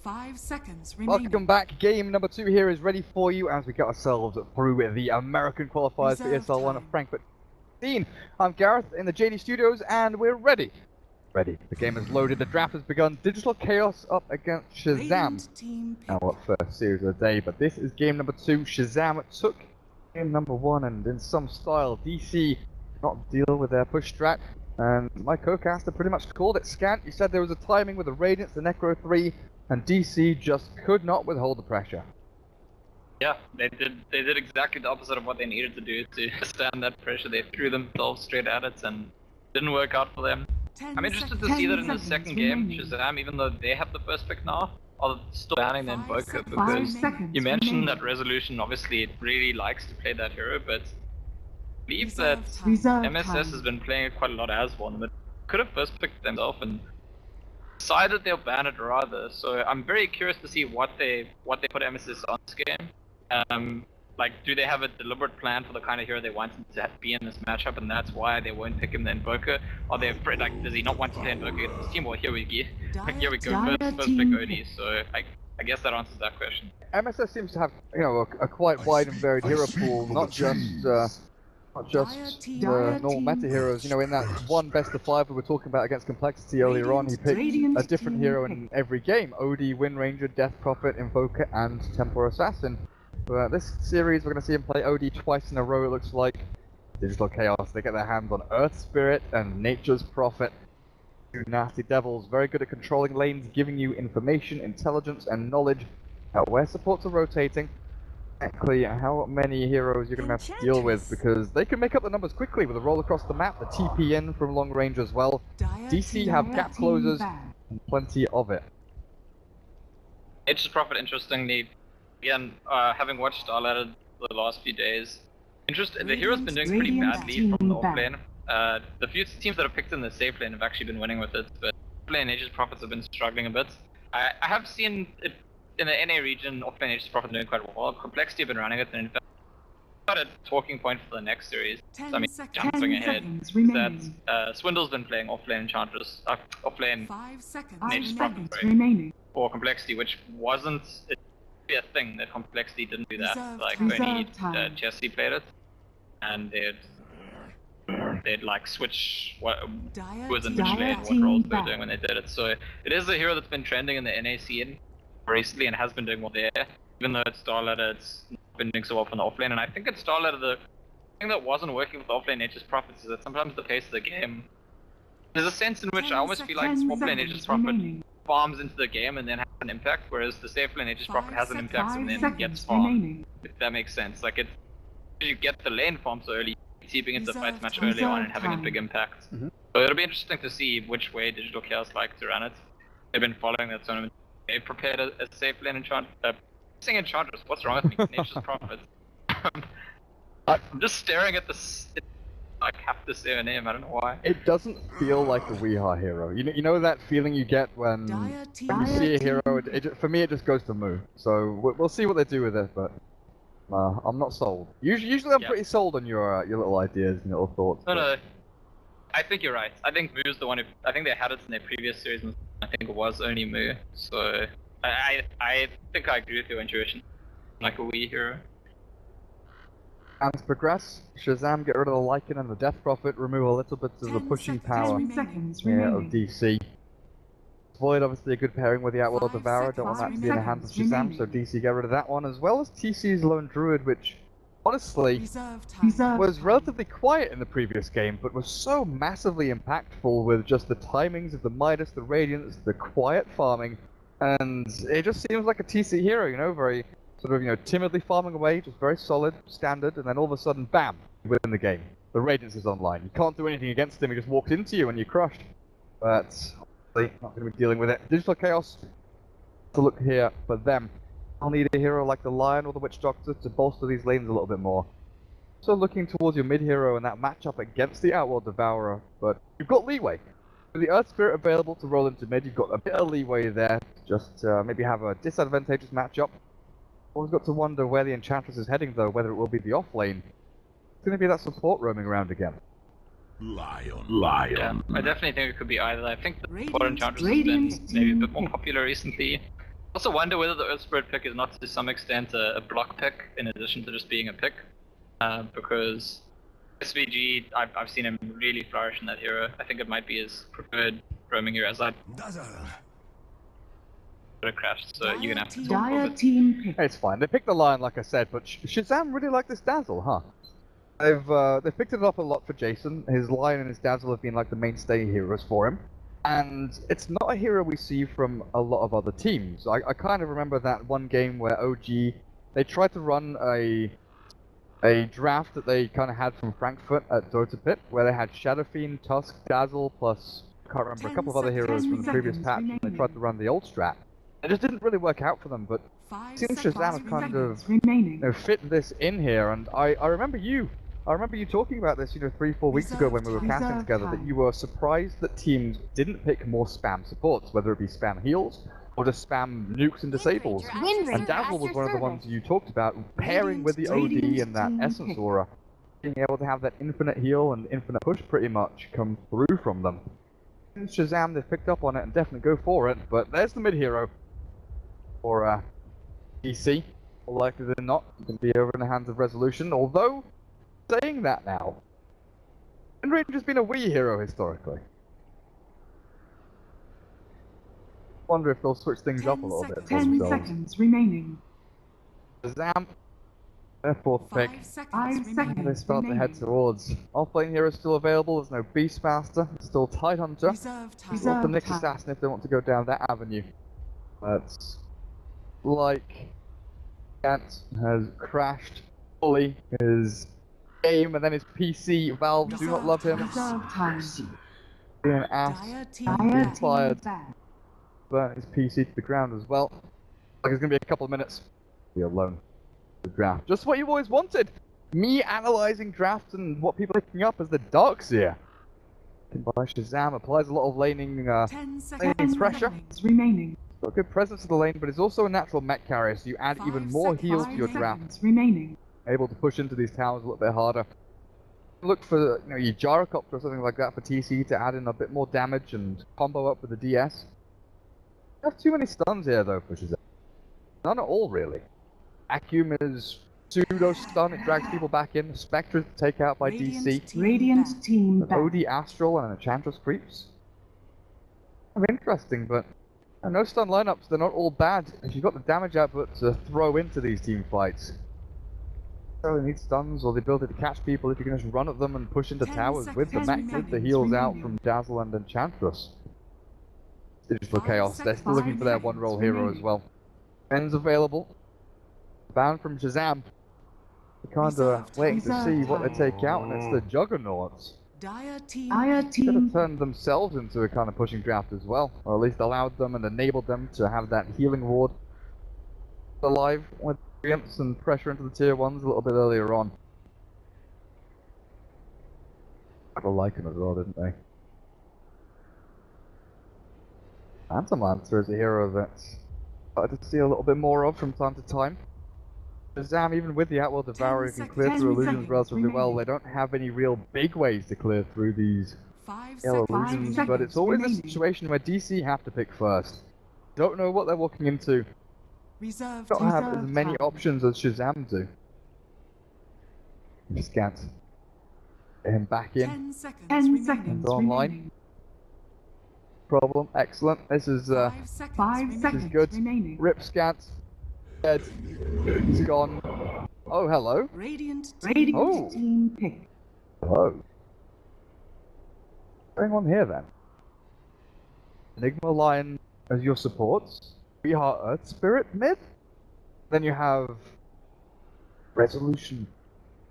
5 seconds remaining. Welcome back. Game number 2 here is ready for you as we get ourselves through the American qualifiers for ESL One Frankfurt. I'm Gareth in the JD Studios and we're ready. The game is loaded, the draft has begun. Digital Chaos up against Shazam. Now what first series of the day, but this is game number 2. Shazam took game number 1 and in some style DC not deal with their push strat. And my co-caster pretty much called it scant. He said there was a timing with the Radiance, the Necro 3, and DC just could not withhold the pressure. Yeah, they did exactly the opposite of what they needed to do to stand that pressure. They threw themselves straight at it and didn't work out for them. I'm interested to see that in the second game, Shazam, even though they have the first pick now, are still banning the Invoker, because you mentioned that Resolution obviously really likes to play that hero, but I believe that MSS has been playing it quite a lot as one, but could have first picked themselves and decided they'll ban it rather. So I'm very curious to see what they put MSS on this game. Like, do they have a deliberate plan for the kind of hero they want him to be in this matchup, and that's why they won't pick him the Invoker? Are they afraid, like, does he not want to play Invoker against this team? Well, here we go. Here we go. First pick OD. So I guess that answers that question. MSS seems to have, you know, a quite wide and varied hero pool, not just the normal meta heroes. You know, in that one best of 5 we were talking about against Complexity earlier on, he picked a different hero in every game. OD, Wind Ranger, Death Prophet, Invoker, and Temporal Assassin. But this series we're going to see him play OD twice in a row, it looks like. Digital Chaos, they get their hands on Earth Spirit and Nature's Prophet. Two nasty devils, very good at controlling lanes, giving you information, intelligence, and knowledge about where supports are rotating. Exactly how many heroes you're going to have to deal with, because they can make up the numbers quickly with a roll across the map, the TP in from long range as well. DC have gap closers and plenty of it. Nature's Prophet, interestingly, again, having watched Starlight the last few days, the hero's been doing pretty badly from the offlane. The few teams that have picked in the safe lane have actually been winning with it, but offlane Nature's Prophets have been struggling a bit. I have seen it in the NA region, offlane Nature's Prophet doing quite well. Complexity have been running it, and in fact, got a talking point for the next series. I mean, jumping ahead, is that Swindle's been playing offlane Enchantress, offlane Nature's Prophet for Complexity, which wasn't a thing that Complexity didn't do that. Like, only Jesse played it, and they'd like switch who was in which lane, what roles they were doing when they did it. So it is a hero that's been trending in the NA scene recently and has been doing well there. Even though it's Starlighter, it's not been doing so well from the offlane. And I think it's Starlighter, the thing that wasn't working with offlane Nature's Prophets is that sometimes the pace of the game, there's a sense in which I almost feel like offlane Nature's Prophet farms into the game and then has an impact, whereas the safe lane Nature's Prophet has an impact and then gets farmed. If that makes sense. Like, you get the lane farm so early, keeping into the fight match early on and having a big impact. So it'll be interesting to see which way Digital Chaos like to run it. They've been following that tournament. They've prepared a safe lane Enchantress. What's wrong with me? Nature's Prophet. I'm just staring at this. I have to say her name. I don't know why. It doesn't feel like a Weehaw hero. You know that feeling you get when you see a hero. For me, it just goes to Moo. So we'll see what they do with it, but I'm not sold. Usually I'm pretty sold on your little ideas and little thoughts. No. I think you're right. I think Moo's the one who. I think they had it in their previous series, and I think it was only Moo. So I think I agree with your intuition. Like a Wii hero. And to progress, Shazam get rid of the Lycan and the Death Prophet, remove a little bit of the pushing power of DC. Void obviously a good pairing with the Outworld Devourer, don't want that to be in the hands of Shazam, so DC get rid of that one, as well as TC's Lone Druid, which honestly was relatively quiet in the previous game, but was so massively impactful with just the timings of the Midas, the Radiance, the quiet farming, and it just seems like a TC hero, you know, very sort of, you know, timidly farming away, just very solid, standard, and then all of a sudden, bam, you win the game. The Radiance is online. You can't do anything against him, he just walks into you and you're crushed. But obviously, not going to be dealing with it. Digital Chaos, to look here for them. I'll need a hero like the Lion or the Witch Doctor to bolster these lanes a little bit more. So looking towards your mid hero and that matchup against the Outworld Devourer, but you've got leeway. With the Earth Spirit available to roll into mid, you've got a bit of leeway there, just maybe have a disadvantageous matchup. Always got to wonder where the Enchantress is heading though, whether it will be the off lane. It's going to be that support roaming around again. Lion. Yeah, I definitely think it could be either. I think the support Enchantress has been maybe a bit more popular recently. Also wonder whether the Earth Spirit pick is not to some extent a block pick in addition to just being a pick, because SVG, I've seen him really flourish in that hero. I think it might be his preferred roaming hero as I would have crashed, so you're gonna have to talk Dire over it. team pick. It's fine. They picked the Lion, like I said, but Shazam really like this Dazzle, huh? They've picked it up a lot for Jason. His Lion and his Dazzle have been like the mainstay heroes for him. And it's not a hero we see from a lot of other teams. I kind of remember that one game where OG, they tried to run a draft that they kind of had from Frankfurt at Dota Pit, where they had Shadow Fiend, Tusk, Dazzle, plus, I can't remember, a couple of other heroes from the previous patch, and they tried to run the old strat. It just didn't really work out for them, but it seems Shazam kind of fit this in here, and I remember you talking about this, 3-4 weeks ago when we were casting together, that you were surprised that teams didn't pick more spam supports, whether it be spam heals or just spam nukes and disables. And Dazzle was one of the ones you talked about, pairing with the OD and that Essence Aura, being able to have that infinite heal and infinite push pretty much come through from them. And Shazam, they've picked up on it and definitely go for it, but there's the mid hero for DC. More likely than not, it can be over in the hands of Resolution, although saying that now, Range has been a Wii hero historically. Wonder if they'll switch things up a little bit. 10 seconds remaining. Shazam, their fourth pick. 5 seconds They start to head towards. Offlane hero still available. There's no Beastmaster. Still Tidehunter. Or the Nyx Assassin if they want to go down that avenue. But like Gant has crashed fully his game, and then his PC. Valve do not love him. Being an ass, being fired, but his PC to the ground as well. Like it's gonna be a couple of minutes. Be alone. The draft, just what you always wanted. Me analyzing drafts and what people are picking up as the Darkseer. By Shazam applies a lot of laning pressure. Remaining. Got a good presence to the lane, but it's also a natural mech carrier, so you add even more heals to your draft. Remaining. Able to push into these towers a little bit harder. Look for your Gyrocopter or something like that for TC to add in a bit more damage and combo up with the DS. You have too many stuns here though for Shazam. None at all really. Vacuum is pseudo stun, it drags people back in. Spectre is take out by DC. Radiant team An OD Astral and an Enchantress creeps. Interesting, but no stun lineups, they're not all bad. If you've got the damage output to throw into these team fights. You don't need stuns or the ability to catch people if you can just run at them and push into towers with the mech, with the heals out from Dazzle and Enchantress. Digital Chaos, they're still looking for their one-roll hero as well. Ben's available. Bound from Shazam. They're kind of waiting to see what they take out, and it's the Juggernauts. Dire Could have team. turned themselves into a kind of pushing draft as well, or at least allowed them and enabled them to have that healing ward alive with preempts and pressure into the tier 1s a little bit earlier on. People like him as well, didn't they? Phantom Lancer is a hero that's started to see a little bit more of from time to time. Shazam, even with the Outworld Devourer, can clear through illusions relatively well. They don't have any real big ways to clear through these illusions, but it's always a situation where DC have to pick first. Don't know what they're walking into. Don't have as many options as Shazam do. Just can't get him back in. 10 seconds Online. remaining. Problem, excellent. This is 5 seconds good. remaining. Rip Scant. Dead. He's gone. Oh, hello. Radiant Oh. team pick. Hello. What's going on here then? Enigma Lion as your supports. Sweetheart Earth Spirit mid. Then you have Resolution.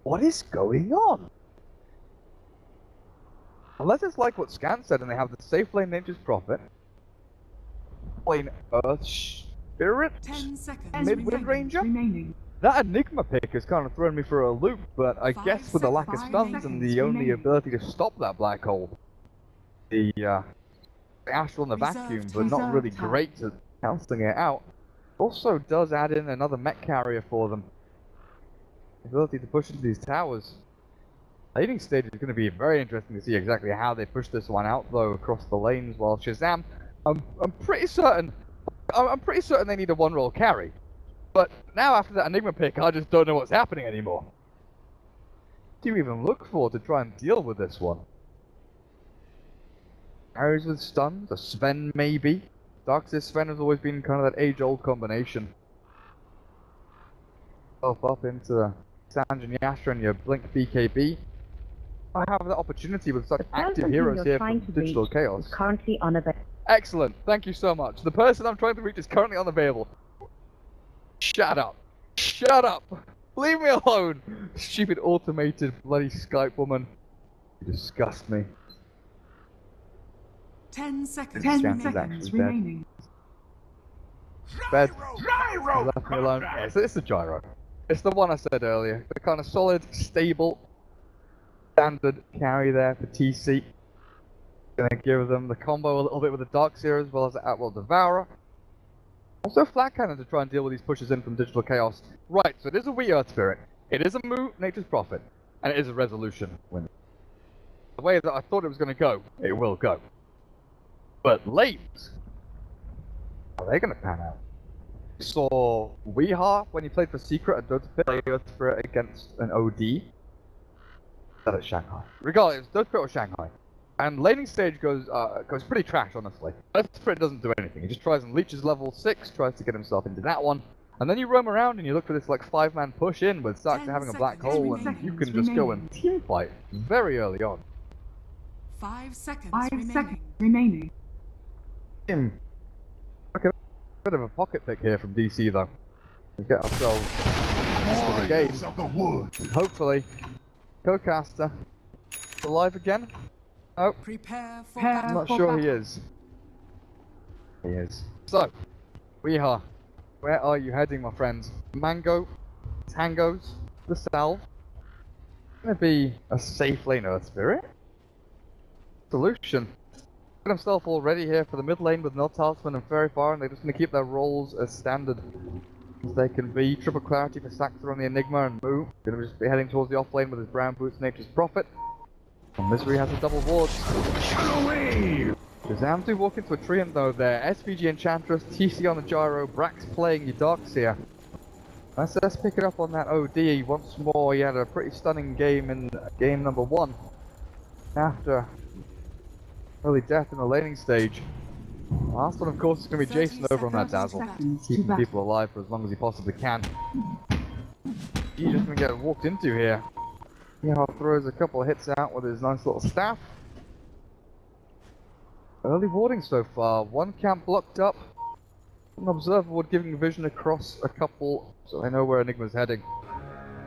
What is going on? Unless it's like what Scan said and they have the safe lane Nature's Prophet. Lane Earth Spirit. 10 seconds Mid-Wind Ranger? remaining. That Enigma pick has kind of thrown me for a loop, but I guess with the lack of stuns and the only ability to stop that black hole, the Astral and the Vacuum, but not really great at cancelling it out, also does add in another mech carrier for them. The ability to push into these towers. Laning stage is going to be very interesting to see exactly how they push this one out though across the lanes, while Shazam, I'm pretty certain, I'm pretty certain they need a one-roll carry. But now after that Enigma pick, I just don't know what's happening anymore. What do you even look for to try and deal with this one? Carries with stuns, a Sven maybe. Darkseer Sven has always been kind of that age-old combination. Up into Sanj and Yasha and your Blink BKB. I have the opportunity with such active heroes here from Digital Chaos. Currently unavailable. Excellent, thank you so much. The person I'm trying to reach is currently unavailable. Shut up. Shut up. Leave me alone. Stupid automated bloody Skype woman. You disgust me. 10 seconds. Remaining. Bed. Left me alone. Yeah, so it's the gyro. It's the one I said earlier. The kind of solid, stable, standard carry there for TC. Gonna give them the combo a little bit with the Darkseer as well as the Outworld Devourer. Also Flat Cannon to try and deal with these pushes in from Digital Chaos. Right, so it is a Wee Earth Spirit. It is a Moo, Nature's Prophet. And it is a Resolution win. The way that I thought it was going to go, it will go. But lanes, are they going to pan out? We saw Weeha when he played for Secret at Dota Pit, Earth Spirit against an OD. That at Shanghai. Regardless, Dota Pit or Shanghai. And laning stage goes pretty trash, honestly. Earth Spirit doesn't do anything. He just tries and leeches level 6, tries to get himself into that one. And then you roam around and you look for this like 5-man push in with Saxon having a black hole, and you can just go and team fight very early on. 5 seconds remaining. Okay, a bit of a pocket pick here from DC though. We get ourselves into the game. Hopefully, Co-caster alive again. Oh, Prepare for I'm not sure he is. He is. So, Weeha, where are you heading, my friends? Mango, Tangos, the Salve. Gonna be a safe lane Earth Spirit. Solution. Got himself all ready here for the mid lane with no Talisman and Fairy Fire, and they're just gonna keep their rolls as standard as they can be. Triple clarity for Saxter on the Enigma, and Moo gonna just be heading towards the off lane with his brown boots, Nature's Prophet. And Misery has a double ward. Shazam do walk into a treant though there. SVG Enchantress, TC on the gyro, Brax playing your Darkseer. Let's pick it up on that OD once more. He had a pretty stunning game in game number 1. After early death in the laning stage. Last one of course is going to be Jason over on that Dazzle. Keeping people alive for as long as he possibly can. He's just going to get walked into here. Yeah, throws a couple of hits out with his nice little staff. Early warding so far. One camp blocked up. An observer would giving vision across a couple, so they know where Enigma's heading.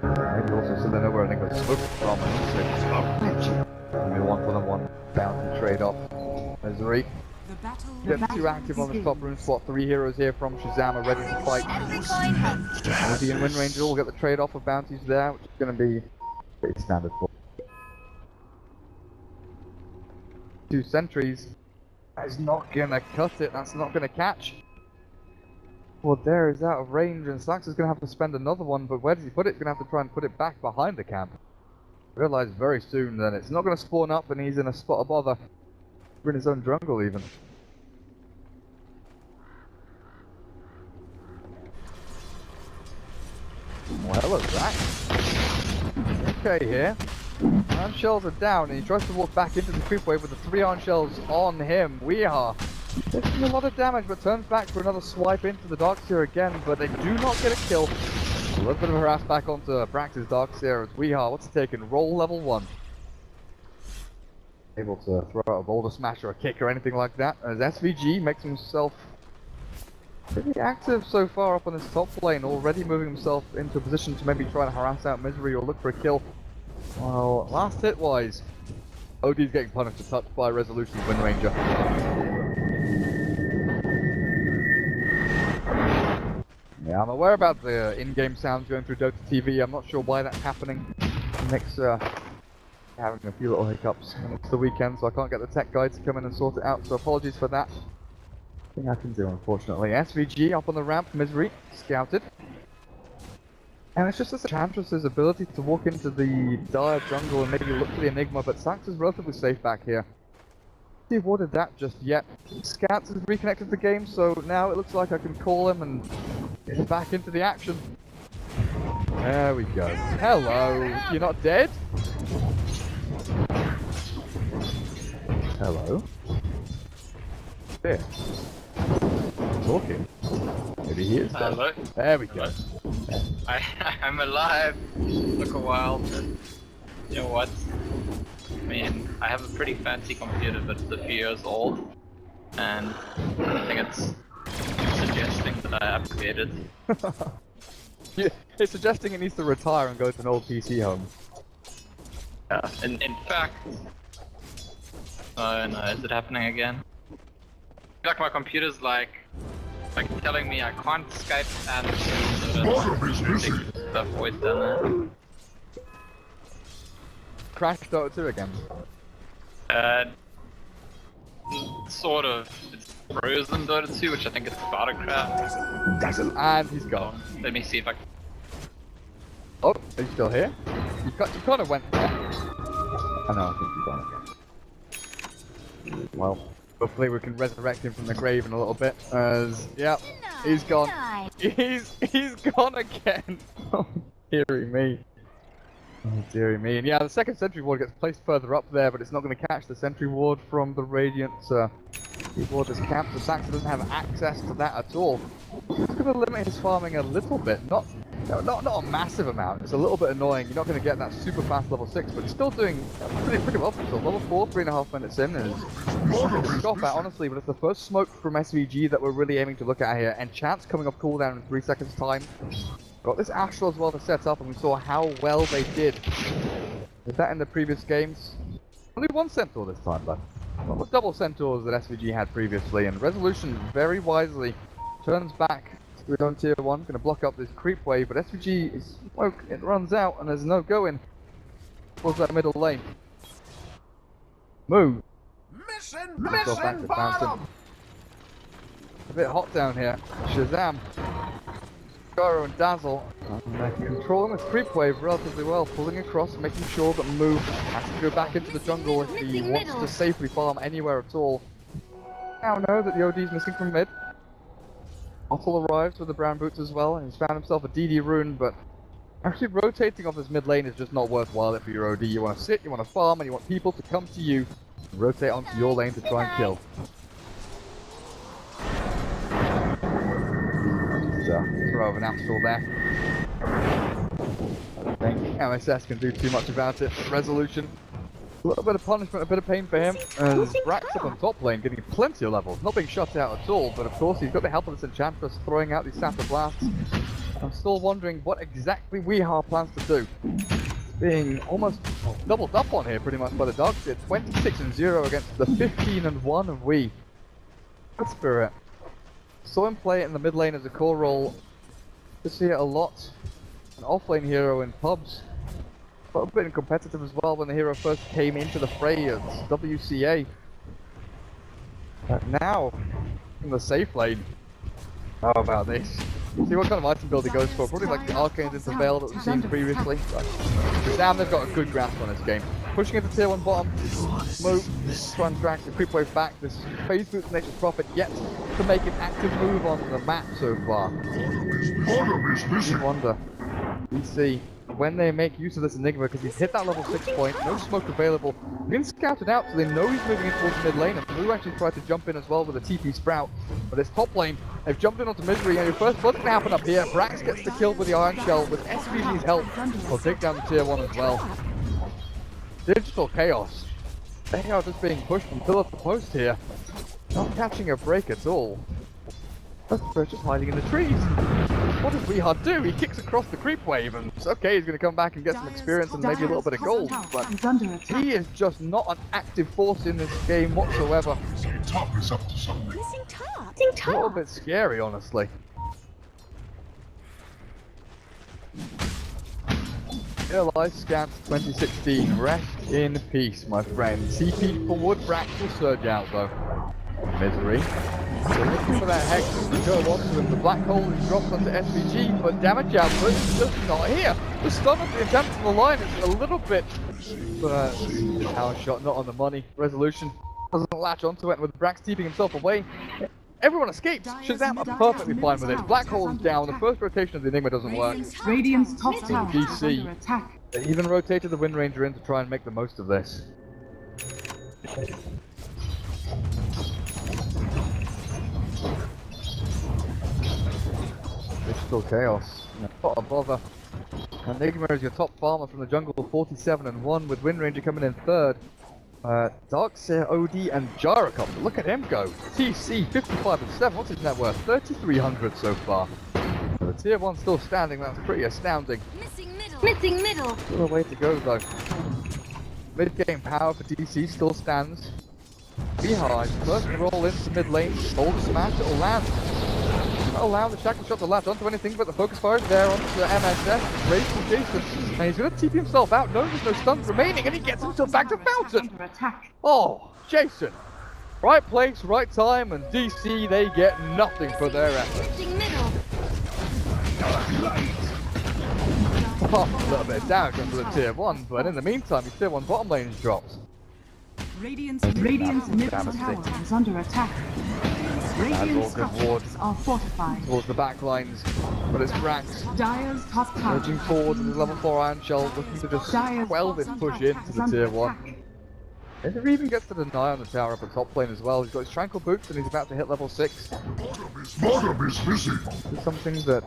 Maybe also so they know where Enigma's smoking from. And we want 1-on-1 bounty trade off. Misery. Getting too active on the top room spot. 3 heroes here from Shazam are ready to fight. Moody and Windranger will get the trade off of bounties there, which is going to be pretty standard for 2 sentries. That is not gonna cut it, that's not gonna catch. Well, there is out of range, and Slax is gonna have to spend another one, but where does he put it? He's gonna have to try and put it back behind the camp. Realize very soon that it's not gonna spawn up and he's in a spot of bother. We're in his own jungle even. Well, hello, Zach. Okay, here. Iron shells are down, and he tries to walk back into the creep wave with the 3 iron shells on him. Weeha taking a lot of damage, but turns back for another swipe into the Darkseer again, but they do not get a kill. A little bit of a harass back onto Brax's Darkseer as Weeha, what's he taking? Roll level 1. Able to throw out a boulder smash or a kick or anything like that, as SVG makes himself pretty active so far up on this top lane, already moving himself into a position to maybe try and harass out Misery or look for a kill. Well, last hit wise, OD's getting punished a touch by Resolution's Windranger. Yeah, I'm aware about the in-game sounds going through Dota TV. I'm not sure why that's happening. Nick's having a few little hiccups, and it's the weekend, so I can't get the tech guy to come in and sort it out, so apologies for that. Nothing I can do, unfortunately. SVG up on the ramp, Misery, scouted. And it's just this Enchantress's ability to walk into the dire jungle and maybe look for the Enigma, but Sax is relatively safe back here. He awarded that just yet. Scats has reconnected to the game, so now it looks like I can call him and get him back into the action. There we go. Hello, you're not dead? Hello? There. Talking. Maybe he is dead. Hello? There we go. I'm alive. Took a while, but you know what? I mean, I have a pretty fancy computer that's a few years old, and I think it's suggesting that I upgraded. It's suggesting it needs to retire and go to an old PC home. Yeah. In fact, oh no, is it happening again? Like my computer's like telling me I can't Skype and stuff voice down there. Crashed Dota 2 again. Sort of. It's frozen Dota 2, which I think is Battlecraft. And he's gone. Let me see if I can. Oh, are you still here? You kind of went there. I know, I think you've gone again. Well, hopefully we can resurrect him from the grave in a little bit, as, yeah, he's gone. He's gone again. Oh, dearie me. Oh, dearie me. And yeah, the second sentry ward gets placed further up there, but it's not going to catch the sentry ward from the Radiant ward is camped, so Saxon doesn't have access to that at all. It's going to limit his farming a little bit, not a massive amount. It's a little bit annoying. You're not going to get that super fast level 6, but he's still doing pretty well for himself. Level 4, 3.5 minutes in, and it's scoff at, honestly, but it's the first smoke from SVG that we're really aiming to look at here, and Chance coming off cooldown in 3 seconds time. Got this Astral as well to set up, and we saw how well they did with that in the previous games. Only one Centaur this time, though. Not the double Centaurs that SVG had previously, and Resolution very wisely turns back to his own tier 1, going to block up this creep wave, but SVG is smoke, it runs out, and there's no going towards that middle lane. Move! Mission bottom! A bit hot down here. Shazam! Gyro and Dazzle, and they're controlling this creep wave relatively well, pulling across, making sure that Move has to go back into the jungle if he wants to safely farm anywhere at all. Now know that the OD is missing from mid. Otto arrives with the brown boots as well, and he's found himself a DD rune, but actually rotating off this mid lane is just not worthwhile for your OD. You want to sit, you want to farm, and you want people to come to you and rotate onto your lane to try and kill. Throw of an Astral there. I don't think MSS can do too much about it. Resolution. A little bit of punishment, a bit of pain for him. As Brax up on top lane, getting plenty of levels. Not being shut out at all, but of course he's got the help of this Enchantress throwing out these Sapper Blasts. I'm still wondering what exactly Weehar plans to do. Being almost doubled up on here pretty much by the Dogs. It's 26-0 against the 15-1 of Wee. Good Spirit. Saw him play it in the mid lane as a core role. To see it a lot. An off-lane hero in pubs. But a bit competitive as well when the hero first came into the fray as WCA. But now, in the safe lane. How about this? See what kind of item build he goes for. Probably like the Arcanes into Veil that we've seen previously. But Sam, they've got a good grasp on this game. Pushing into tier 1 bottom. Move. Try and drag the creep wave back. This phase boots of Nature's Prophet yet to make an active move on the map so far. I wonder. We see when they make use of this Enigma, because he's hit that level 6 point, no smoke available, been scouted out so they know he's moving in towards mid lane, and Blue actually tried to jump in as well with a TP Sprout, but it's top lane, they've jumped in onto Misery, and your first blood's gonna happen up here. Brax gets the kill with the Iron Shell, with SVG's help, will take down the tier 1 as well. Digital Chaos, they are just being pushed from pillar to post here, not catching a break at all. That's just hiding in the trees. What does Weehar do? He kicks across the creep wave and it's okay, he's going to come back and get some experience and maybe a little bit of gold, but he is just not an active force in this game whatsoever. Top is up to something. A little bit scary, honestly. Realize Scant 2016, rest in peace, my friend. CP forward, Brax will surge out though. Misery. So looking for that Hex to go onto him. The black hole is dropped onto SVG, but damage output is just not here. The stun of the attempt on the line is a little bit, but power shot not on the money. Resolution doesn't latch onto it with Brax keeping himself away. Everyone escapes. Shazam are perfectly fine with it. Black Hole is down. The first rotation of the Enigma doesn't work. Radiant's top tower is DC. under attack. They even rotated the Wind Ranger in to try and make the most of this. Digital Chaos. Not a bother. Enigma is your top farmer from the jungle, 47-1, with Wind Ranger coming in third. Darkseer, OD, and Gyrocopter. Look at him go. TC, 55-7. What's his net worth? 3,300 so far. The tier 1 still standing. That's pretty astounding. Missing middle. Still a way to go though. Mid-game power for DC still stands. Be hard. First roll into mid lane. Hold the smash. It'll land. Not allow the shackle shot to latch onto anything, but the focus fire is there onto the MSS. Race from Jason. And he's going to TP himself out. No, there's no stuns remaining, and he gets himself back to Fountain. Oh, Jason. Right place, right time, and DC, they get nothing for their efforts. Missing middle. Oh, a little bit of damage onto the tier 1, but in the meantime, his tier 1 bottom lane is dropped. Radiant's middle tower is under attack. Radiant's top towers are fortified. Towards the back lines, but it's Brax Dire's top tower urging forward with his level 4 Iron Shell, looking to just quell this push into the tier 1. If he even gets to deny on the tower up at top lane as well, he's got his Tranquil Boots and he's about to hit level 6. Bottom is missing. It's something that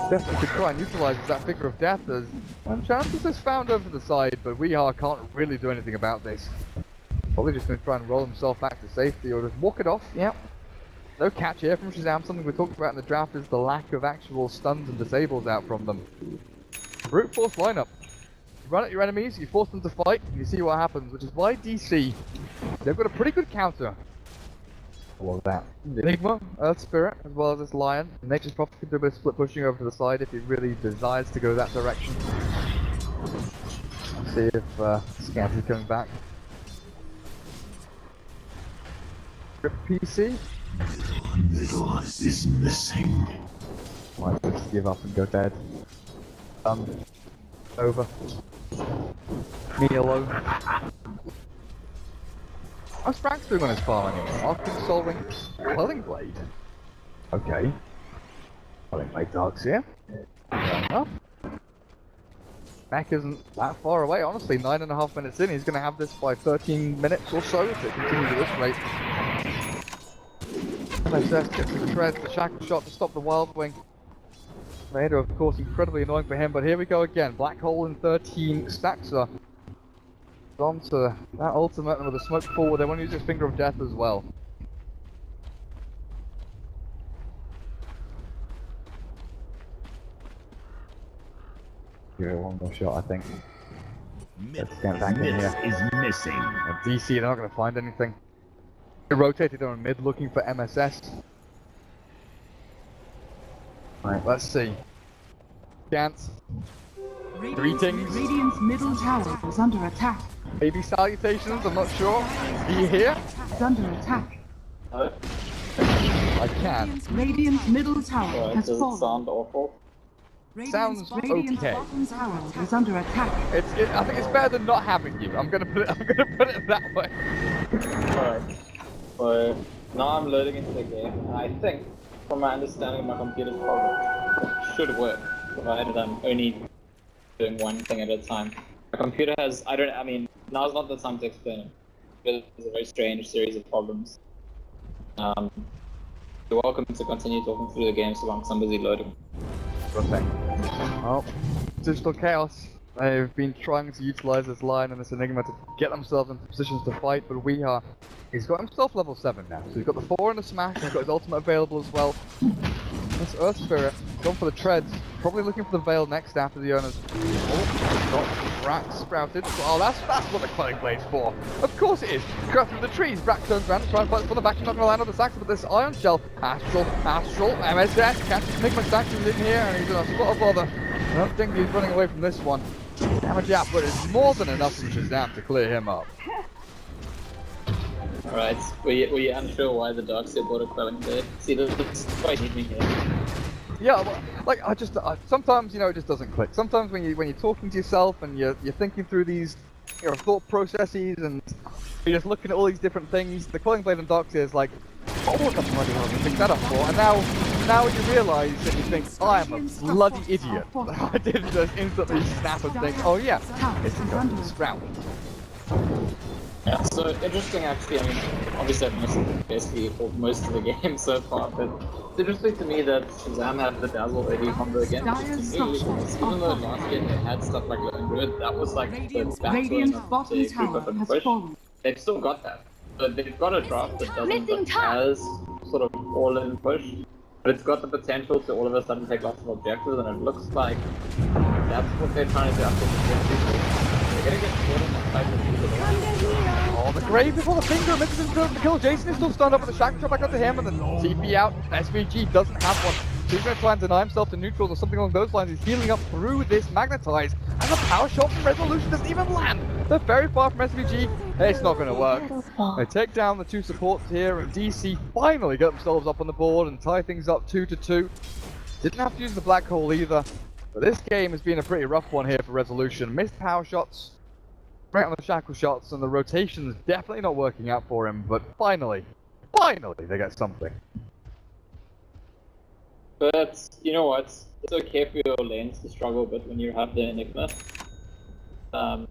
definitely could try and utilize that Figure of Death as chances is found over the side, but can't really do anything about this. Probably just going to try and roll himself back to safety or just walk it off. Yep. No catch here from Shazam. Something we talked about in the draft is the lack of actual stuns and disables out from them. Brute force lineup. You run at your enemies, you force them to fight, and you see what happens, which is why DC, they've got a pretty good counter. All of that. Enigma, Earth Spirit, as well as this Lion. Nature's Prophet can do a bit of split pushing over to the side if he really desires to go that direction. Let's see if Scanty's coming back. Rip PC. Middle is missing. Might just give up and go dead. Over. Me alone. How's Frank's doing on his farm anyway? Arctic Soul Ring, Quelling Blade. Okay. Quelling Blade Darks here. Fair enough. Mac isn't that far away, honestly. 9.5 minutes in, he's going to have this by 13 minutes or so if it continues at this rate. MSS gets the treads, the shackle shot to stop the Wild Wing. Vader, of course, incredibly annoying for him, but here we go again. Black Hole in 13, Staxa. On to that ultimate, and with a smoke forward, they want to use his Finger of Death as well. Give it one more shot, I think. Let's get back in here. Is missing. And DC, they're not going to find anything. They rotated on mid looking for MSS. Right, let's see. Gantz. Greetings. Radiant's middle tower is under attack. Baby salutations, I'm not sure. Are you here? It's under attack. I can. Radiant's middle tower has fallen. Sound awful. Sounds Radiant's okay. bottom tower is under attack. I think it's better than not having you. I'm gonna put it that way. Alright. But now I'm loading into the game, and I think, from my understanding of my computer's problem, it should work, provided I'm only doing one thing at a time. My computer has, now's not the time to explain it, because it's a very strange series of problems. You're welcome to continue talking through the game so long as I'm busy loading. Good thing. Oh, Digital Chaos. They've been trying to utilize this line and this Enigma to get themselves into positions to fight, but he's got himself level 7 now. So he's got the 4 and the smash, he's got his ultimate available as well. This Earth Spirit, gone for the treads, probably looking for the Veil next after the owners. Oh, got Brax sprouted. Oh, that's what the Quelling Blade's for. Of course it is. Go through the trees. Brax turns around and tries to fight for the back. He's not going to land on the Sax, but this Iron Shell. Astral, MSS, catches Enigma Saxons in here, and he's in a spot of bother. I don't think he's running away from this one. Damage output is more than enough from Shazam to clear him up. Alright, were you unsure why the Darkseer bought a Quelling Blade? See, that's quite neat here. Yeah, well, like sometimes it just doesn't click. Sometimes when you're talking to yourself and you're thinking through these your thought processes, and you're just looking at all these different things. The Coiling Blade and Docks is like, oh, look, I'm bloody hell, I picked that up for. And now you realise and you think, I am a bloody idiot. I didn't just instantly snap and think, oh yeah, it's going to the Sprout. Yeah, so interesting actually. I mean, obviously I've missed basically for most of the game so far, but it's interesting to me that Shazam had the Dazzle AD combo again. Because to me, even though last game they had stuff like Lone Good, that was like the backbone of the group up and push. They've still got that, but they've got a draft that doesn't look as sort of all-in push, but it's got the potential to all of a sudden take lots of objectives, and it looks like that's what they're trying to do after the they're gonna get caught on that side of the Oh, the grave before the finger misses him to the kill. Jason is still stunned up with the shackle shot back up to him, and then TP out. SVG doesn't have one. He's going to try and deny himself to neutrals or something along those lines. He's healing up through this magnetize, and the power shot from Resolution doesn't even land. They're very far from SVG. It's not going to work. They take down the two supports here, and DC finally get themselves up on the board and tie things up 2-2. Didn't have to use the black hole either. But this game has been a pretty rough one here for Resolution. Missed power shots, right on the shackle shots, and the rotation's definitely not working out for him. But finally they get something. But you know what? It's okay for your lanes to struggle a bit when you have the Enigma. I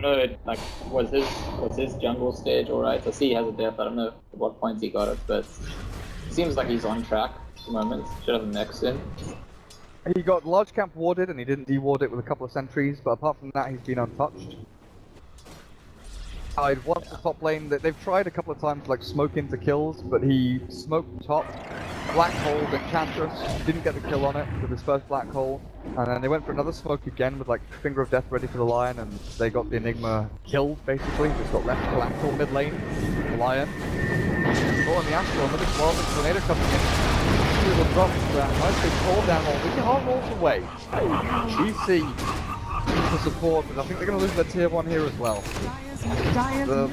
don't know, like, was his jungle stage alright? I see he has a death. I don't know at what point he got it, but it seems like he's on track at the moment. Should have him next in. He got large camp warded and he didn't deward it with a couple of sentries, but apart from that he's been untouched. I'd watched the top lane that they've tried a couple of times to like smoke into kills, but he smoked top, black hole, Enchantress, didn't get the kill on it with his first black hole, and then they went for another smoke again with like Finger of Death ready for the Lion, and they got the Enigma killed basically, just got left collateral mid lane, the Lion. Oh, and the Astral, another 12 tornado coming in. Will drop nice big call down roll. We can't roll away. DC for support, but I think they're going to lose their tier 1 here as well.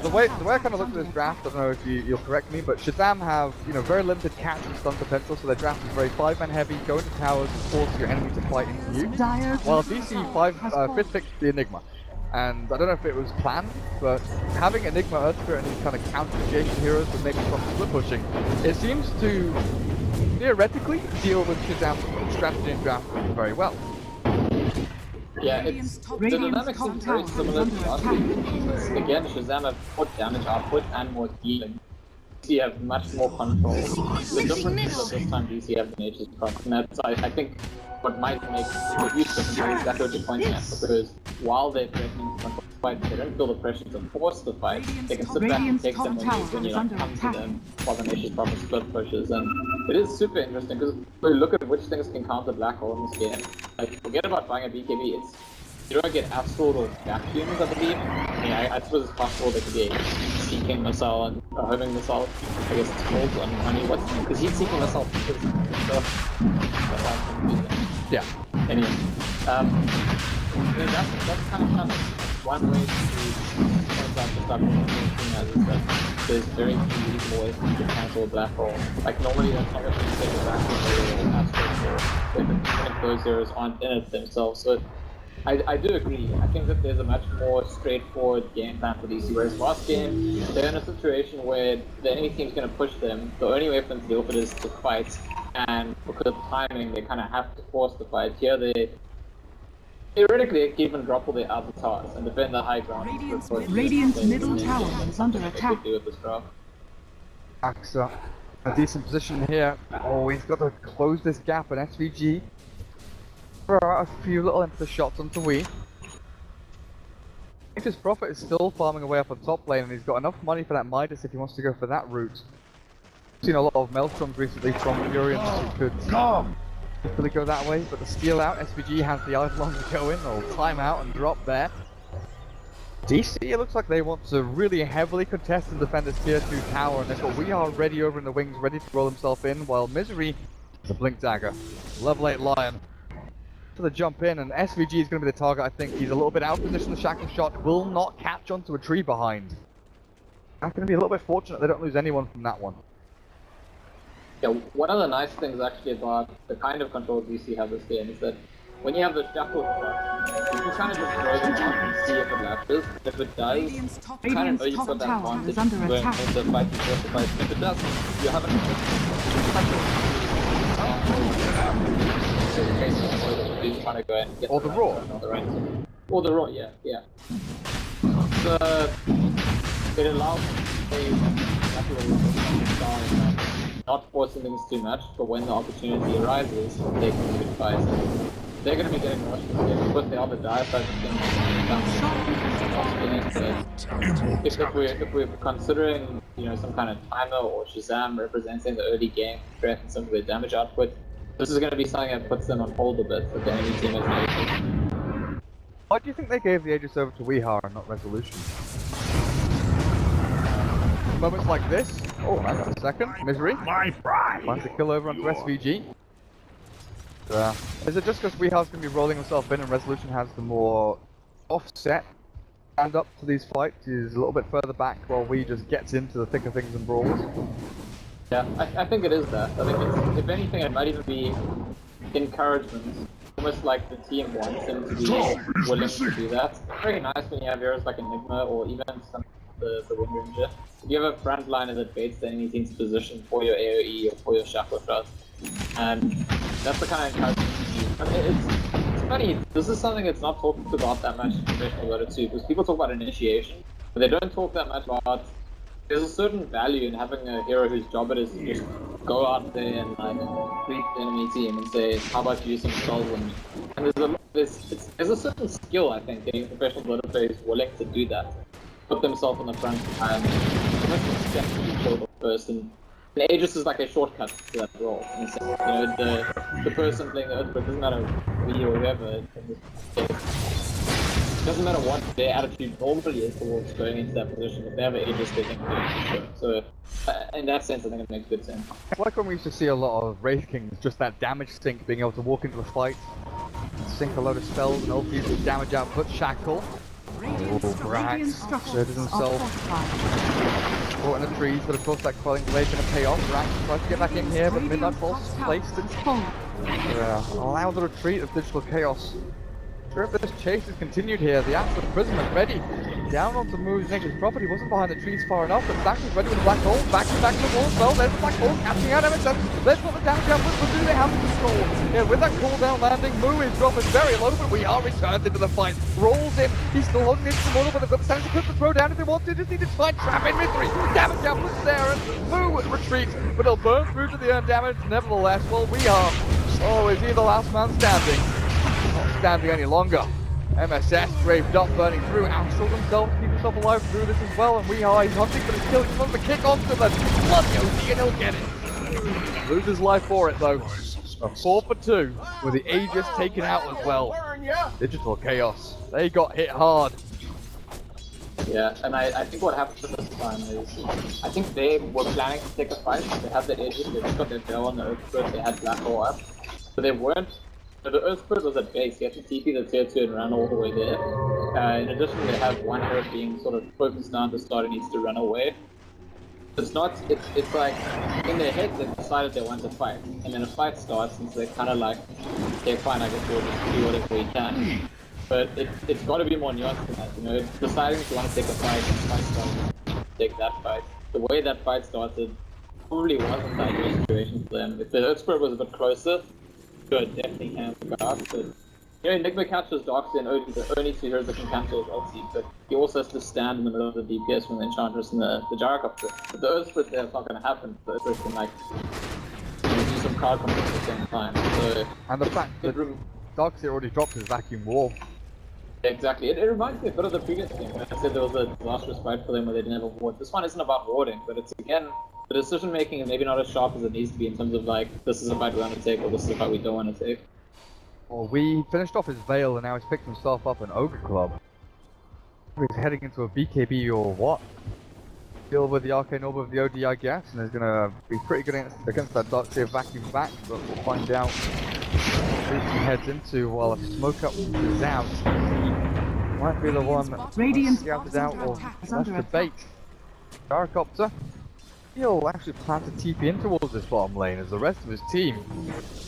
The way I kind of looked at this draft, I don't know if you'll correct me, but Shazam have very limited catch and stun potential, so their draft is very 5-man heavy, go into towers and force your enemy to fight into you. While DC fifth picked the Enigma. And I don't know if it was planned, but having Enigma, Earth Spirit, and these kind of counter-adjacent heroes would make from split pushing, it seems to theoretically deal with Shazam's strategy and draft very well. Yeah, the dynamics seem very similar to last week. Again, Shazam have more damage output and more healing. DC have much more control. The difference is that this time DC have the nature's cross, and that's, I think, what might make the huge difference is exactly what you're pointing at, because while they're threatening to control the fight, they don't feel the pressure to force the fight. They can sit back and take them when you like, come to them while the nature's proper split pushes, and it is super interesting because we look at which things can counter Black Hole in this game. Like, forget about buying a BKB, you don't get Astral or vacuums, I believe. I mean, I suppose it's possible there could be a Seeking Missile and a Homing Missile. I guess it's called on you. Because he's Seeking Missile. Yeah. Anyway, I mean, that's kind of one way to start looking at is that there's very few reasonable ways to cancel a black hole. Like normally that's not what you say a black hole or Astral, or those heroes aren't in it themselves. So I do agree. I think that there's a much more straightforward game plan for DC. Whereas last game, they're in a situation where the enemy team's going to push them. The only way for them to deal with it is to fight. And because of timing, they kind of have to force the fight. Here, they theoretically keep and drop all their avatars and defend the high ground. Radiant's middle tower is under attack. Axa, a decent position here. Oh, he's got to close this gap in SVG. Throw out a few little empty shots onto Wii. Nature's Prophet is still farming away up on top lane, and he's got enough money for that Midas if he wants to go for that route. I've seen a lot of Maelstroms recently from Furians who could hopefully go that way, but the steal out, SVG has the Eidolon to go in, they'll time out and drop there. DC, it looks like they want to really heavily contest and defend this tier 2 tower, and that's what we are ready over in the wings, ready to roll himself in, while Misery is a Blink Dagger. Level 8 Lion. For the jump in, and SVG is going to be the target. I think he's a little bit out of position. The shackle shot will not catch onto a tree behind. I'm going to be a little bit fortunate they don't lose anyone from that one. Yeah, one of the nice things actually about the kind of control DC have this game is that when you have the shackle shot, you can kind of just throw them out and see if it latches. If it does, Radiant's top you kind of know you've top got that tower advantage is under when attack. the fight is worth the fight. If it doesn't, you haven't. So in case you're trying to go and get Or the raw. Or the raw, yeah. So it allows not forcing things too much, but when the opportunity arises, they can be advised. They're going to be getting rushed because they are the dire side if we're considering, you know, some kind of timer or Shazam representing the early game threat and some of their damage output, this is going to be something that puts them on hold a bit for the enemy team as well. Why do you think they gave the Aegis over to Weehar and not Resolution? Moments like this. Oh, hang on a second. Misery. My pride. Finds a kill over onto SVG. Is it just because Weehar's going to be rolling himself in and Resolution has the more offset stand up to these fights? He's a little bit further back while we just gets into the thick of things and brawls? Yeah, I think it is that. I think it's, if anything, it might even be encouragement. Almost like the team wants them to be willing to do that. It's very nice when you have heroes like Enigma or even some the Wind Ranger. If you have a front liner that baits the enemy team's position for your AoE or for your shackle shot, and that's the kind of encouragement you need. I mean, it's funny, this is something that's not talked about that much in professional Dota 2, because people talk about initiation, but they don't talk that much about there's a certain value in having a hero whose job it is to just go out there and like greet the enemy team and say, how about you some spells on me? And there's a certain skill, I think, getting professional Dota players willing to do that. Put themselves on the front and kill the person. And Aegis is like a shortcut to that role. In a sense. You know, the person playing the Earthquake, doesn't matter we or whoever in this case. It doesn't matter what their attitude normally is towards going into that position. If they have an Aegis, they can do it. So, in that sense, I think it makes good sense. It's like when we used to see a lot of Wraith Kings, just that damage sink, being able to walk into a fight, sink a load of spells and ultimately use damage output, shackle. Brax asserted himself. Caught in the trees, but of course that quelling blade gonna pay off. Brax tries to get back in here, but Midnight Pulse is placed and allow the retreat of Digital Chaos. Sure, if this chase is continued here, the Absolute Prism is ready. Down onto Moo's Nature's property, wasn't behind the trees far enough, but Stack is ready with a black hole, back to the wall as well. There's the black hole catching out MSN. There's what the damage output, but do they have the control? Yeah, with that cooldown landing, Moo is dropping very low, but we are returned into the fight. Rolls in, he's still holding into the model, but they've got the standing equipment to throw down if they want to. Just need to try and trap in Misery. Damage output's there, and Moo retreats, but they'll burn through to the earned damage nevertheless. Well, we are. Oh, is he the last man standing? Not standing any longer. MSS braved up, burning through, outsold himself to keep himself alive through this as well, and he's hunting for his kill. He wants to kick onto the bloody OC and he'll get it. Loses life for it though. 4 for 2, with the Aegis taken out as well. Digital Chaos, they got hit hard. Yeah, and I think what happened this time is, I think they were planning to take a fight. They had the Aegis, they just got their bell on the Earthquake, they had Black Hole up, but they weren't. So the Earthquake was at base, you have to TP the tier 2 and run all the way there. In addition, they have one hero being sort of focused down to start and needs to run away. It's not, it's like, in their head they decided they want to fight. And then a fight starts and so they're kind of like, okay fine, I guess we'll just do whatever we can. But it's got to be more nuanced than that, you know, deciding if you want to take a fight and fight starts, take that fight. The way that fight started probably wasn't the ideal situation for them. If the Earthquake was a bit closer, good, definitely can pick up, but you know, Enigma catches Darkseid and Odin, the only two heroes that can cancel his ulti, but he also has to stand in the middle of the DPS from the Enchantress and the Gyrocopter. But the Earthsplit there is not going to happen, the Earthsplit can like, you know, do some card control at the same time, so... And the fact that Darkseid already dropped his vacuum wall. Exactly, it reminds me a bit of the previous game, when I said there was a disastrous fight for them where they didn't have a ward. This one isn't about warding, but it's again, the decision making is maybe not as sharp as it needs to be in terms of like, this is a fight we want to take or this is a fight we don't want to take. Well, we finished off his Veil and now he's picked himself up an Ogre Club. He's heading into a BKB or what? Deal with the Arcane Orb of the OD, I guess, and he's gonna be pretty good against that Darkseid vacuum back, but we'll find out who he heads into while a smoke up is out. Might be the one scouted out or left to bait. Gyrocopter. He'll actually plan to TP in towards this bottom lane as the rest of his team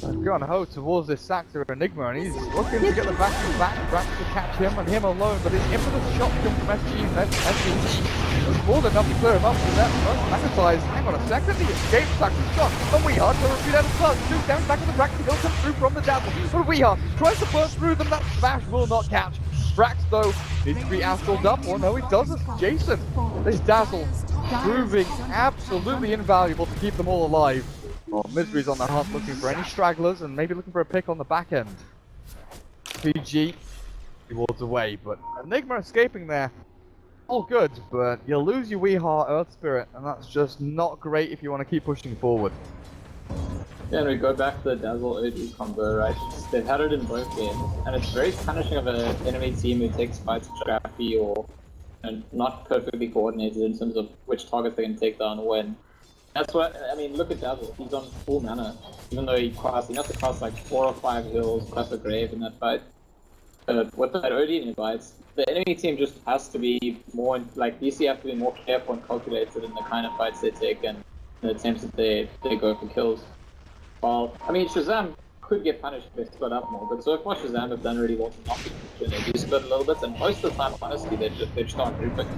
has gone towards this Saxer Enigma, and he's looking to get the back to back, Brax to catch him and him alone, but his infamous shotgun from SG was more than enough to clear him up from that. Magnetize, hang on a second, he escaped Saxer's shot, and Weehar to repeat out of plus, 2 down back of the Brax, he'll come through from the Dazzle, but Weehar tries to burst through them, that smash will not catch. Brax though needs to be astraled up, or no he doesn't. Jason, this Dazzle proving absolutely invaluable to keep them all alive. Well, Misery's on the hunt looking for any stragglers and maybe looking for a pick on the back end. PG towards away, but Enigma escaping there. All good, but you'll lose your Weehar Earth Spirit, and that's just not great if you want to keep pushing forward. Yeah, and we go back to the Dazzle OD combo, right? They've had it in both games, and it's very punishing of an enemy team who takes fights scrappy or not perfectly coordinated in terms of which targets they can take down when. That's what, I mean, look at Dazzle, he's on full mana, even though he has to cast like 4 or 5 hills, plus a grave in that fight. With that OD invites, the enemy team just has to be more, like DC have to be more careful and calculated in the kind of fights they take and the attempts that they go for kills. Well, I mean, Shazam could get punished if they split up more, but so far Shazam have done really well to not when they do split a little bit, and most of the time, honestly, they just aren't grouping.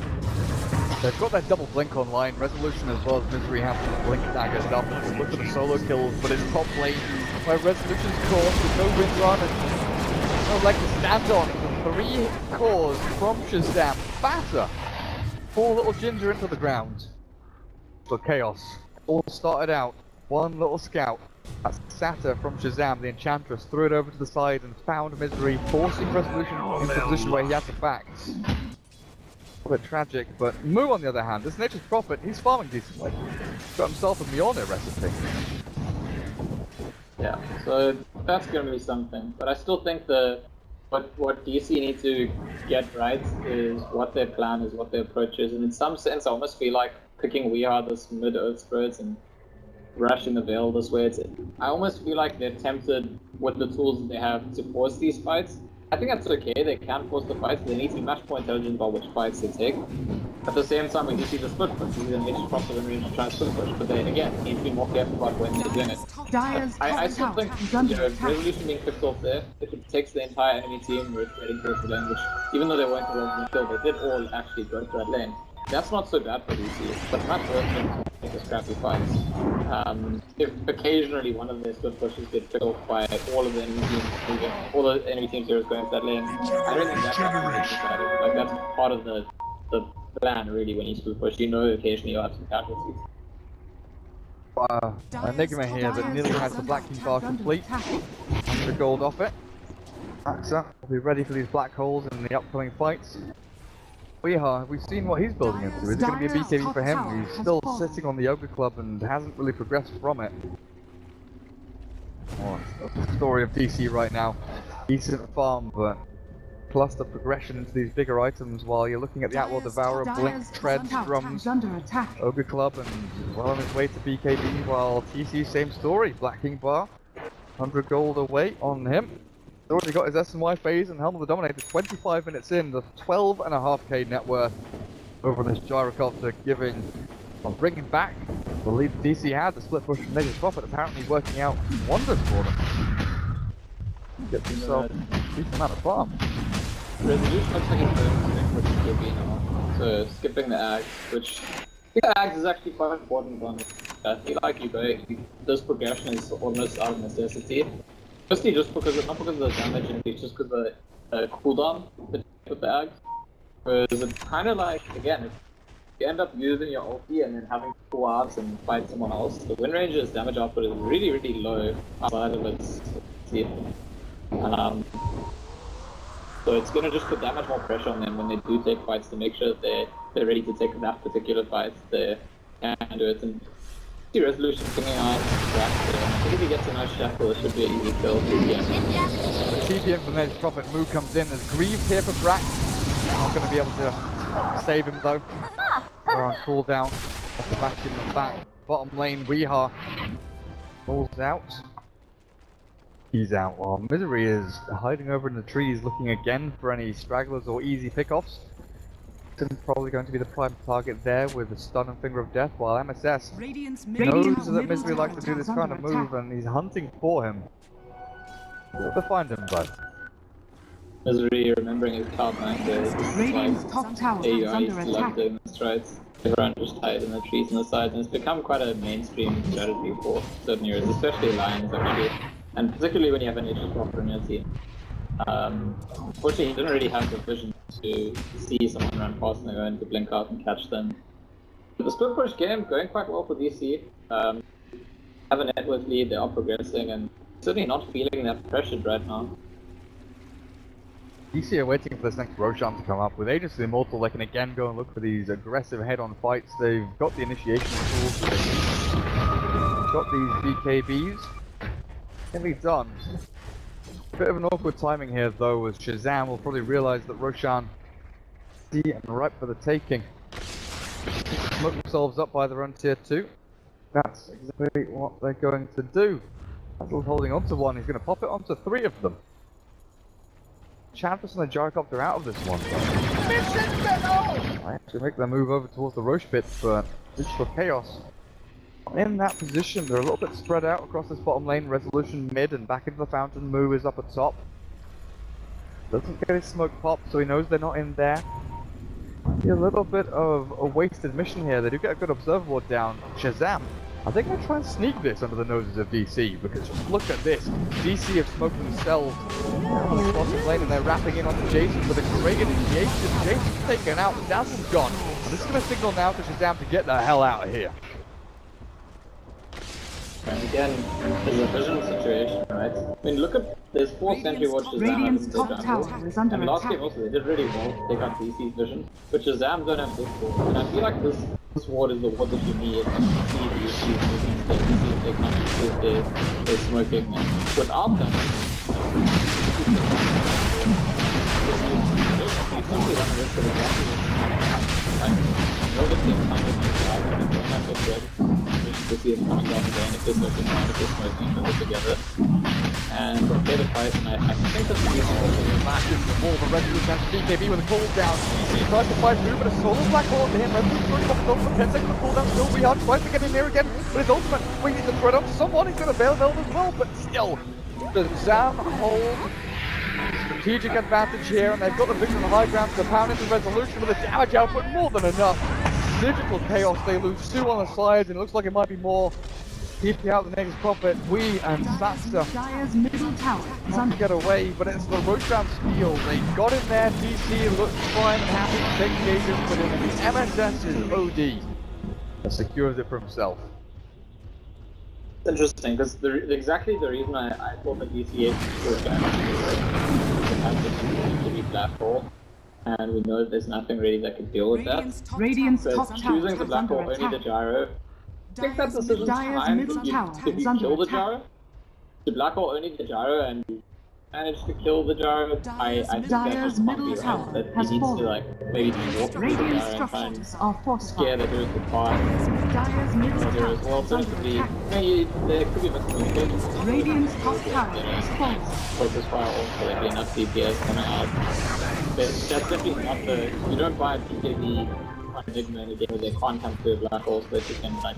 They've got that double blink online, Resolution as well as Misery have to blink daggers up and look for the solo kills, but it's top lane where Resolution's caught with no wind run and no leg to stand on. The 3 cores from Shazam batter poor little Ginger into the ground. But Chaos all started out, one little scout. That's Sata from Shazam, the Enchantress, threw it over to the side and found Misery, forcing Resolution into a position where he had the facts. A bit tragic, but Moo on the other hand, this Nature's Prophet, he's farming decently. Got himself a Mjolnir recipe. Yeah, so that's going to be something, but I still think what DC need to get right is what their plan is, what their approach is, and in some sense I almost feel like picking Weehar this mid-Earth Spirits and rushing the Veil this way. I almost feel like they're tempted with the tools that they have to force these fights. I think that's okay, they can force the fights, but they need to be much more intelligent about which fights they take. At the same time, we do see the split push, these are Nature's Prophet and range to try and split push, but they, again, need to be more careful about when they're doing it. I still think, Resolution being picked off there, if it takes the entire enemy team with heading towards the lane, which, even though they weren't involved in the kill, they did all actually go to that lane. That's not so bad for DC, but much worse than make the scrappy fights. If occasionally one of their split pushes get picked off by all of the enemy teams, all the enemy team heroes going to that lane, I don't think that's decided. Like that's part of the plan really when you split push. You know occasionally you'll have some casualties. Enigma here that nearly has the Black King bar complete. 100 gold off it. Axa will be ready for these black holes in the upcoming fights. We've seen what he's building into. Is it going to be a BKB for him? He's still sitting on the Yoga Club and hasn't really progressed from it. Oh, that's the story of DC right now. Decent farm, but plus the progression into these bigger items while you're looking at the Outlaw Devourer, Blink, Treads, Drums, Ogre Club, and well on his way to BKB, while TC, same story. Black King bar, 100 gold away on him. He's already got his S&Y phase and Helm of the Dominator 25 minutes in, the 12.5k net worth over this Gyrocopter, bringing back the lead DC had. The split push from Nature's Prophet apparently working out wonders for them. Gets himself a decent amount of farm. Resolution looks like it's going for BKB now, so skipping the Ags, which I think the Ags is actually quite important on it. I feel like this progression is almost out of necessity. Mostly just because, not because of the damage, it's just because of the cooldown with the Ags. Whereas it's kind of like, again, if you end up using your ulti and then having to pull out and fight someone else, the Wind Ranger's damage output is really, really low outside of its team. So it's going to just put that much more pressure on them when they do take fights to make sure that they're ready to take that particular fight. They can do it. And see Resolution coming out. I think if he gets a nice shackle, it should be an easy kill. Yeah. The TPM from Nature's Prophet move comes in as Grieved here for Brax. Not going to be able to save him though. We're on cooldown. Off the back in the back. Bottom lane, Weehar falls out. He's out while Misery is hiding over in the trees looking again for any stragglers or easy pickoffs. Probably going to be the prime target there with the stun and finger of death, while MSS Radiant's knows that Misery likes to do this kind of move and he's hunting for him. We'll find him, but Misery remembering his Cloud9 days. Radiant's top tower is AUI under used to love attack. doing the strides. Everyone just hides in the trees and the sides, and it's become quite a mainstream strategy for certain heroes, especially Lions actually. And particularly when you have an Nature's Prophet in your team. Unfortunately, he didn't really have the vision to see someone run past and go into blink out and catch them. The split push game going quite well for DC. Have a network lead, they are progressing, and certainly not feeling that pressured right now. DC are waiting for this next Roshan to come up. With Agents of the Immortal, they can again go and look for these aggressive head-on fights. They've got the initiation tools, they've got these BKBs. Can be done. Bit of an awkward timing here though, as Shazam will probably realize that Roshan is and ripe for the taking. Smoke themselves up by the run tier 2. That's exactly what they're going to do. Dazzle's holding onto one, he's going to pop it onto 3 of them. Champus and the Gyrocopter out of this one. I actually make their move over towards the Roche pit, but Digital Chaos in that position. They're a little bit spread out across this bottom lane. Resolution mid and back into the fountain. Moo is up at top. Doesn't get his smoke pop, so he knows they're not in there. Might be a little bit of a wasted mission here. They do get a good observer board down. Shazam, I think they're trying to sneak this under the noses of DC, because just look at this. DC have smoked themselves on the bottom lane and they're wrapping in onto Jason with a great initiation. Jason's taken out, Dazzle's gone. And this is going to signal now to Shazam to get the hell out of here. And again, it's a vision situation, right? I mean, look at, there's 4 Sentry Watches down in the jungle. And last game also, they did really well to take out DC's vision. But Shazam don't have this ward. And I feel like this ward is the ward that you need to see the DC's moving state, to see if they can't improve their smoking. And without them, to see it coming down again if this looking down, if this smoking together. And play the fight, and I think that's the reason Smashes the ball, the Resolution has BKB with a cooldown. DC tries to fight through, but a solo black hole to him. Resolution throwing off over 10 seconds of cooldown, still behind, tries to get in there again, but his ultimate waiting to throw it up. Someone is going to bail as well, but still, the Zam hold strategic advantage here, and they've got the vision on the high ground to pound into Resolution with a damage output more than enough. Digital Chaos, they lose 2 on the sides, and it looks like it might be more. Keeping out the Nature's Prophet, we and Satsa Dire's middle tower is to get away, but it's the Roshan steal. They got in there, DC looked fine and happy to take the agents, but in the MSS's OD that secures it for himself. It's interesting, because exactly the reason I thought that DC agents were going to have this to be black hole. And we know that there's nothing really that can deal with that. Radiant's So top tower choosing the is black under hole, only the attack. gyro. I think that decision's Dire's time middle tower if is you under kill the attack. gyro. The black hole only the gyro and you manage to kill the gyro. I think that Dire's just can't middle be tower right. That has he needs fallen. to like maybe walk through the Radiant gyro and try and structures are scare fortified. the heroes goodbye. Dire's middle There tower as well, is so it under could be attack. maybe there could be miscommunication. Radiant's top tower is fallen. Focus fire also there'd be enough DPS coming out. But that's definitely not the, you don't buy a PKB on Enigma in a game where they can't come to a black hole so that you can like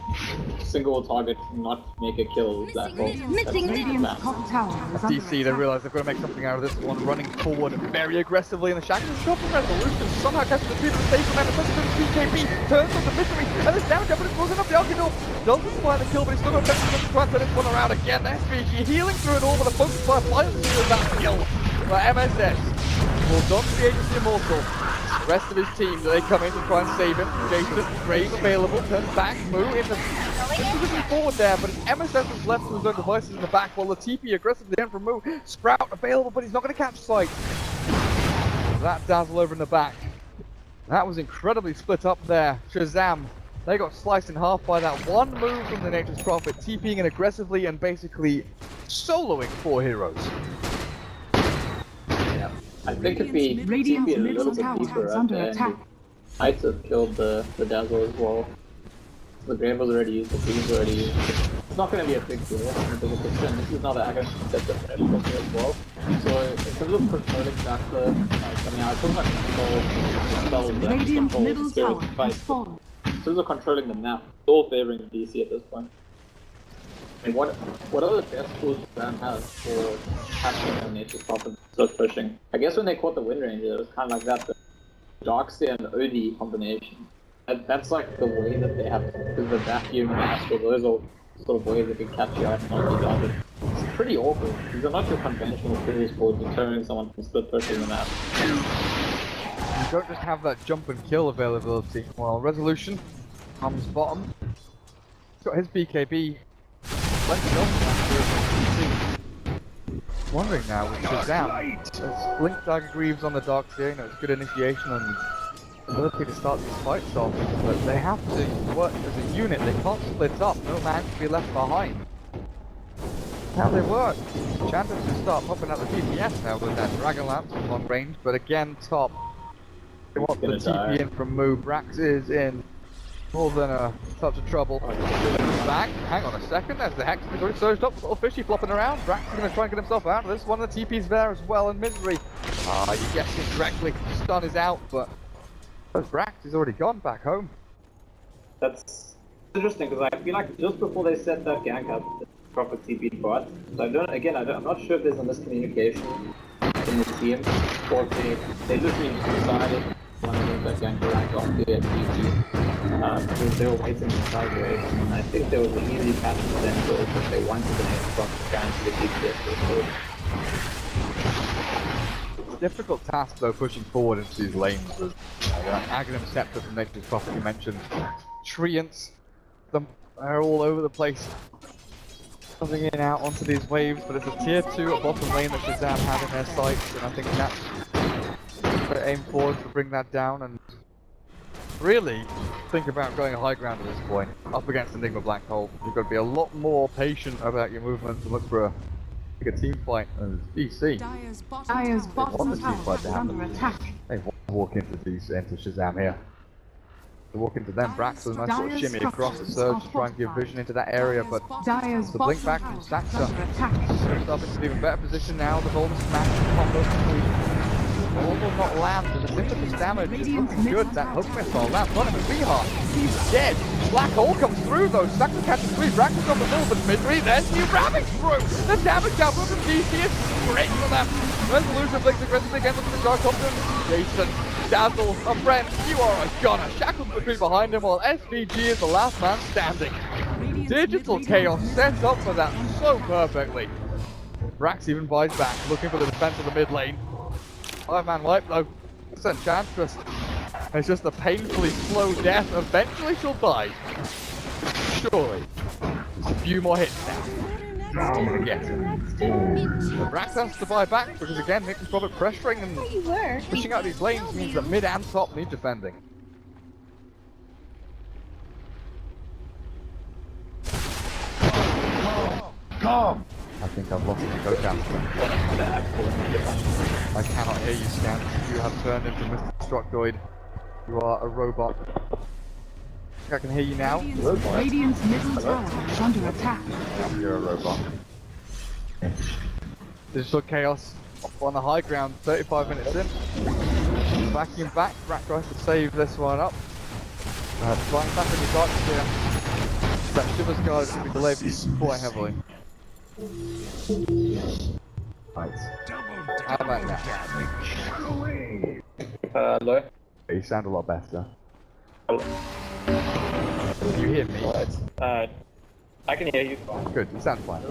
single target not make a kill with black hole. Missing Radiant's top tower is under DC, they attack. realise they've got to make something out of this one, running forward very aggressively, and the Shackles shot from Resolution somehow catches the speed of the station, and the BKB turns on the victory, and this damage up, but it's closing up the Arcanul. Doesn't supply the kill, but he's still got to try and turn this one around again. The SVG healing through it all, but the focus fire flies through that kill. But MSS holds on to the Agents of the Immortal. The rest of his team, they come in to try and save him. Jason, Grave available, turns back, Moo in the position forward there, but MSS is left to his own devices in the back, while the TP aggressively in from Moo. Sprout available, but he's not going to catch sight. That Dazzle over in the back. That was incredibly split up there. Shazam, they got sliced in half by that one move from the Nature's Prophet, TPing in aggressively and basically soloing 4 heroes. Yeah. I think if we Radiant's TP a middle little bit tower deeper is up under there, attack. might have killed the Dazzle as well. The Grave was already used, the Beam's already used. It's not going to be a big deal in the bigger picture, and this is not an aggressive set of pressure as well. So in terms of controlling back the, I mean, I talk about control, Radiant's control, middle spirit, tower fight. has fallen. In terms of controlling the map, it's all favoring the DC at this point. I mean, what are the best tools Shazam has for catching the nature's prophet sort of pushing? I guess when they caught the Wind Ranger, it was kind of like that, the Darkseer and OD combination. That's like the way that they have, because the vacuum and the astral, those are sort of ways they can catch you out and not be done. It's pretty awkward. These are not your conventional tools for deterring someone from split pushing the map. You don't just have that jump and kill availability. Well, Resolution comes bottom. He's got his BKB. Wondering now with Shazam. There's Blink Dagger Greaves on the Darkseer, you know, it's good initiation and ability to start these fights off, but they have to work as a unit, they can't split up, no man can be left behind. That's how they work. Chantas should start popping out the DPS now with that Dragon Lance from long range, but again, top. They want the TP in from Moo. Brax is in more than a touch of trouble. Back, hang on a second, there's the Hex, he's already surged up, little fishy flopping around. Brax is going to try and get himself out of this. One of the TP's there as well in Misery. You guessed it correctly, stun is out, but Brax is already gone back home. That's interesting because I feel like just before they set that gank up, the proper TP bot. So I'm not sure if there's a miscommunication in the team, or if they just decided one of them that gank around off the TP because they were waiting inside the wave. And I think there was an easy path for them to if they wanted to make a proper gank to the TP. Difficult task though pushing forward into these lanes with Aghanim Scepter from Nature's Prophet you mentioned. Treants, they're all over the place. Coming in and out onto these waves, but it's a tier 2 at bottom lane that Shazam had in their sights, and I think that's what they aim for, to bring that down and really think about going high ground at this point. Up against Enigma Black Hole, you've got to be a lot more patient about your movements and look for a team fight as DC. Dyer's bottom tower is under attack. They want to walk into Shazam here. To walk into them, Brax with a nice sort of shimmy across the surge to try and give vision into that area, but the blink back from Saxa. Pushed up into an even better position now. The golden smash combo complete. Will not land, and the limitless damage is looking good. That hook missile lands on him and Vihar. He's dead. Black hole comes through though. Saxa catches 3. Brax is on the middle, but Misery there's new ravage through. The damage output from DC is great for them. Resolution blinks aggressively again looking to charge Compton. Jason, Dazzle, a friend, you are a gunner. Shackles between behind him while SVG is the last man standing. Digital Chaos sets up for that so perfectly. Brax even buys back, looking for the defense of the mid lane. 5-man wipe though. It's Enchantress. It's just a painfully slow death. Eventually she'll die. Surely. Just a few more hits now. I'm gonna get it. Brax has to buy back because again, Nick is probably pressuring and pushing out these lanes means that mid and top need defending. Come! I think I've lost the coach answer. I cannot hear you, Scan. You have turned into Mr. Destructoid. You are a robot. I think I can hear you now. Radiant's middle tower is under attack. You're a robot. Digital Chaos on the high ground, 35 minutes in. Backing back, Brax tries to save this one up. Flying back in the dark here. That Shiver's Guard is going to be delayed quite heavily. Right. How about now? Hello? You sound a lot better. Hello? Can you hear me? I can hear you fine. Good, you sound fine.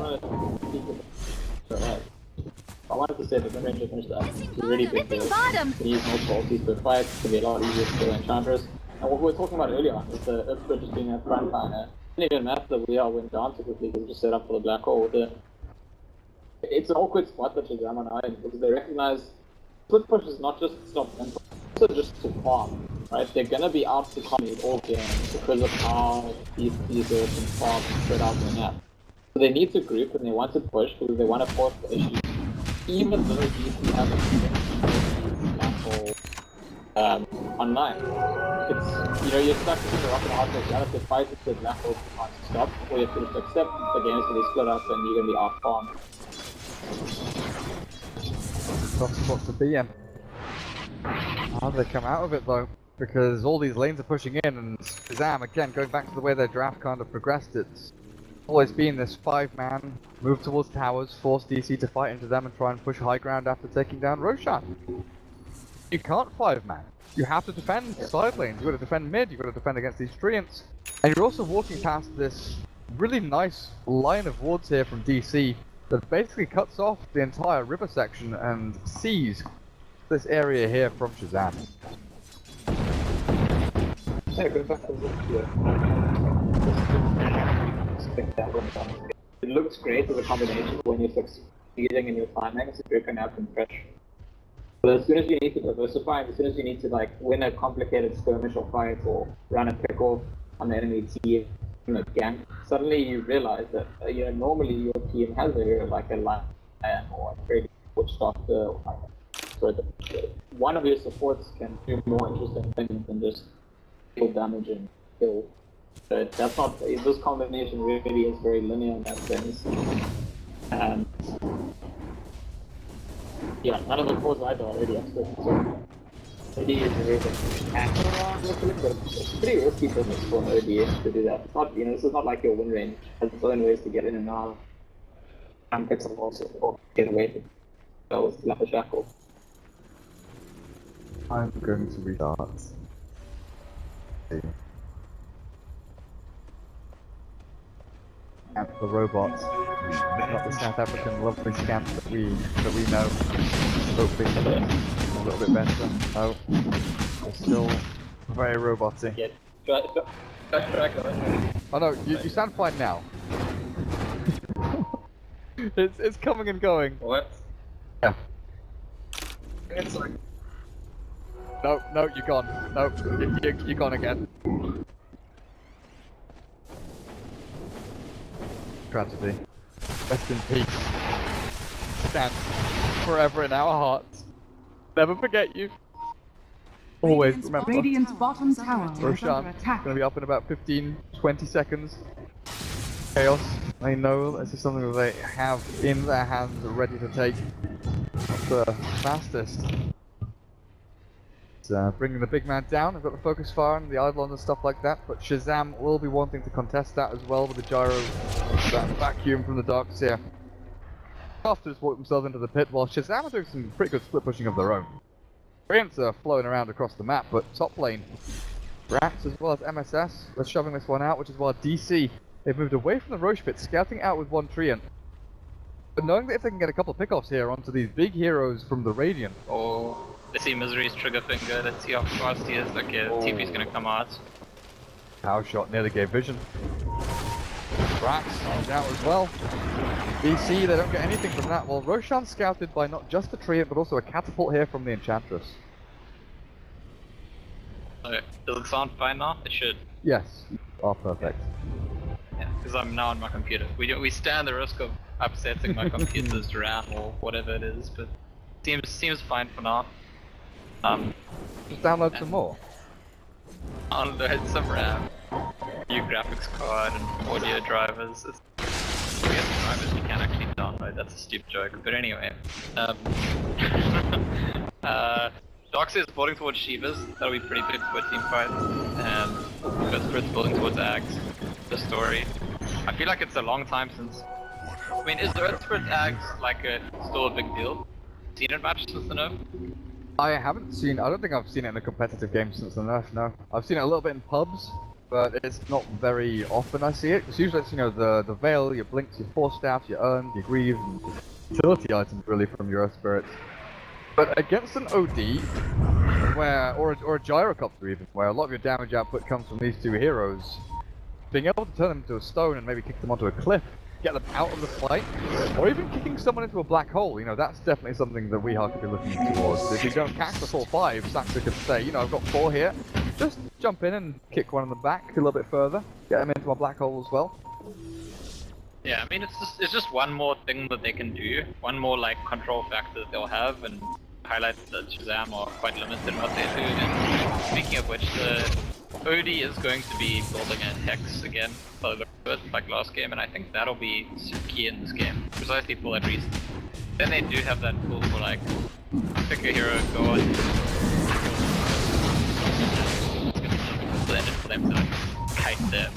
I wanted to say that the Ranger finished that. It's a really big deal. Bottom. They use multiple ultis to fight, it can be a lot easier to kill Enchantress. And what we were talking about earlier is the Uxbridge just being a front liner. It didn't even matter that we all went down so quickly because we just set up for the black hole. It's an awkward spot that Shazam are in because they recognize split push is not just to stop them, it's also just to farm. Right? They're gonna be out to commit all games because of how these pieces and farm spread out the map. So they need to group and they want to push because they want to force the issue. Even though DC have a black hole online. It's, you know, you're stuck between the rock and a hard place. You have to fight with the black hole you can't stop, or you have to just accept the game is going to be split up and you're going to be out-farmed. Tough spot to be in. How do they come out of it though? Because all these lanes are pushing in, and Shazam, again, going back to the way their draft kind of progressed, it's always been this 5-man move towards towers, force DC to fight into them and try and push high ground after taking down Roshan. You can't 5-man. You have to defend side lanes, you've got to defend mid, you've got to defend against these treants. And you're also walking past this really nice line of wards here from DC that basically cuts off the entire river section and sees this area here from Shazam. Yeah, go back to this here. It looks great as a combination when you're succeeding in your timings, if you're going to have compression. But as soon as you need to diversify, as soon as you need to like win a complicated skirmish or fight or run a pick off on the enemy team again, suddenly you realize that you know, normally your team has a hero like a lion or a very good doctor or like so one of your supports can do more interesting things than just deal damage and kill. But that's not, this combination really is very linear in that sense. And yeah, none of the fours I do already have so OD is a very good but it's pretty risky business for an OD to do that. It's not, you know, this is not like your win range. There's its own ways to get in and out. And pick some also or get away with those like a shackle. I'm going to restart. And the robots, not the South African lovely scamps that we know. Hopefully a little bit better. Oh, they're still very roboty. Yeah. Oh no, you sound fine now. it's coming and going. What? Yeah. It's like No, you're gone. No, you're gone again. Tragedy. Rest in peace. Stand forever in our hearts. Never forget you. Always remember. Radiant's bottom tower is Roshan, under attack. gonna be up in about 15-20 seconds. Chaos. They know this is something that they have in their hands, ready to take. The fastest. Bringing the big man down. I've got the focus fire and the Eidolon and stuff like that, but Shazam will be wanting to contest that as well with the gyro, that vacuum from the darks here. After just walk themselves into the pit, while Shazam are doing some pretty good split pushing of their own. Variants are flowing around across the map, but top lane, Rats as well as MSS, they're shoving this one out, which is why DC, they've moved away from the Roche pit, scouting out with one Treant. But knowing that if they can get a couple of pickoffs here onto these big heroes from the Radiant, Let's see Misery's trigger finger, let's see how fast he is. Okay, TP's gonna come out. power shot nearly gave vision. Rax is out as well. DC, they don't get anything from that. Well, Roshan's scouted by not just the Treant, but also a catapult here from the Enchantress. Okay, does it sound fine now? It should. Yes, are perfect. Yeah, because I'm now on my computer. We stand the risk of upsetting my computer's RAM or whatever it is, but seems fine for now. Just download some more. Download some RAM, new graphics card, and audio drivers. I guess drivers you can actually download. That's a stupid joke, but anyway. Dox is building towards Shivas. That'll be pretty good for a team fight. And Spirit's building towards Ags. The story. I feel like it's a long time since. I mean, is the Spirit Ags like still a big deal? Seen it much since the nerf? I don't think I've seen it in a competitive game since the nerf, no. I've seen it a little bit in pubs, but it's not very often I see it. It's usually it's, you know, the Veil, your Blinks, your Force Staffs, your Urn, your Greaves, and utility items really from your Earth Spirits. But against an OD, or a Gyrocopter even, where a lot of your damage output comes from these two heroes, being able to turn them into a stone and maybe kick them onto a cliff, get them out of the fight, or even kicking someone into a black hole, you know, that's definitely something that we could be looking towards. If you don't catch the full 5, Saxa could say, you know, I've got 4 here, just jump in and kick one in the back a little bit further, get them into my black hole as well. Yeah, I mean, it's just one more thing that they can do, one more like control factor that they'll have, and highlight that Shazam are quite limited in what they do. And speaking of which, the OD is going to be building a Hex again, by the look of it, like last game, and I think that'll be key in this game, precisely for that reason. Then they do have that tool for like, pick a hero, go on. For them to kite them.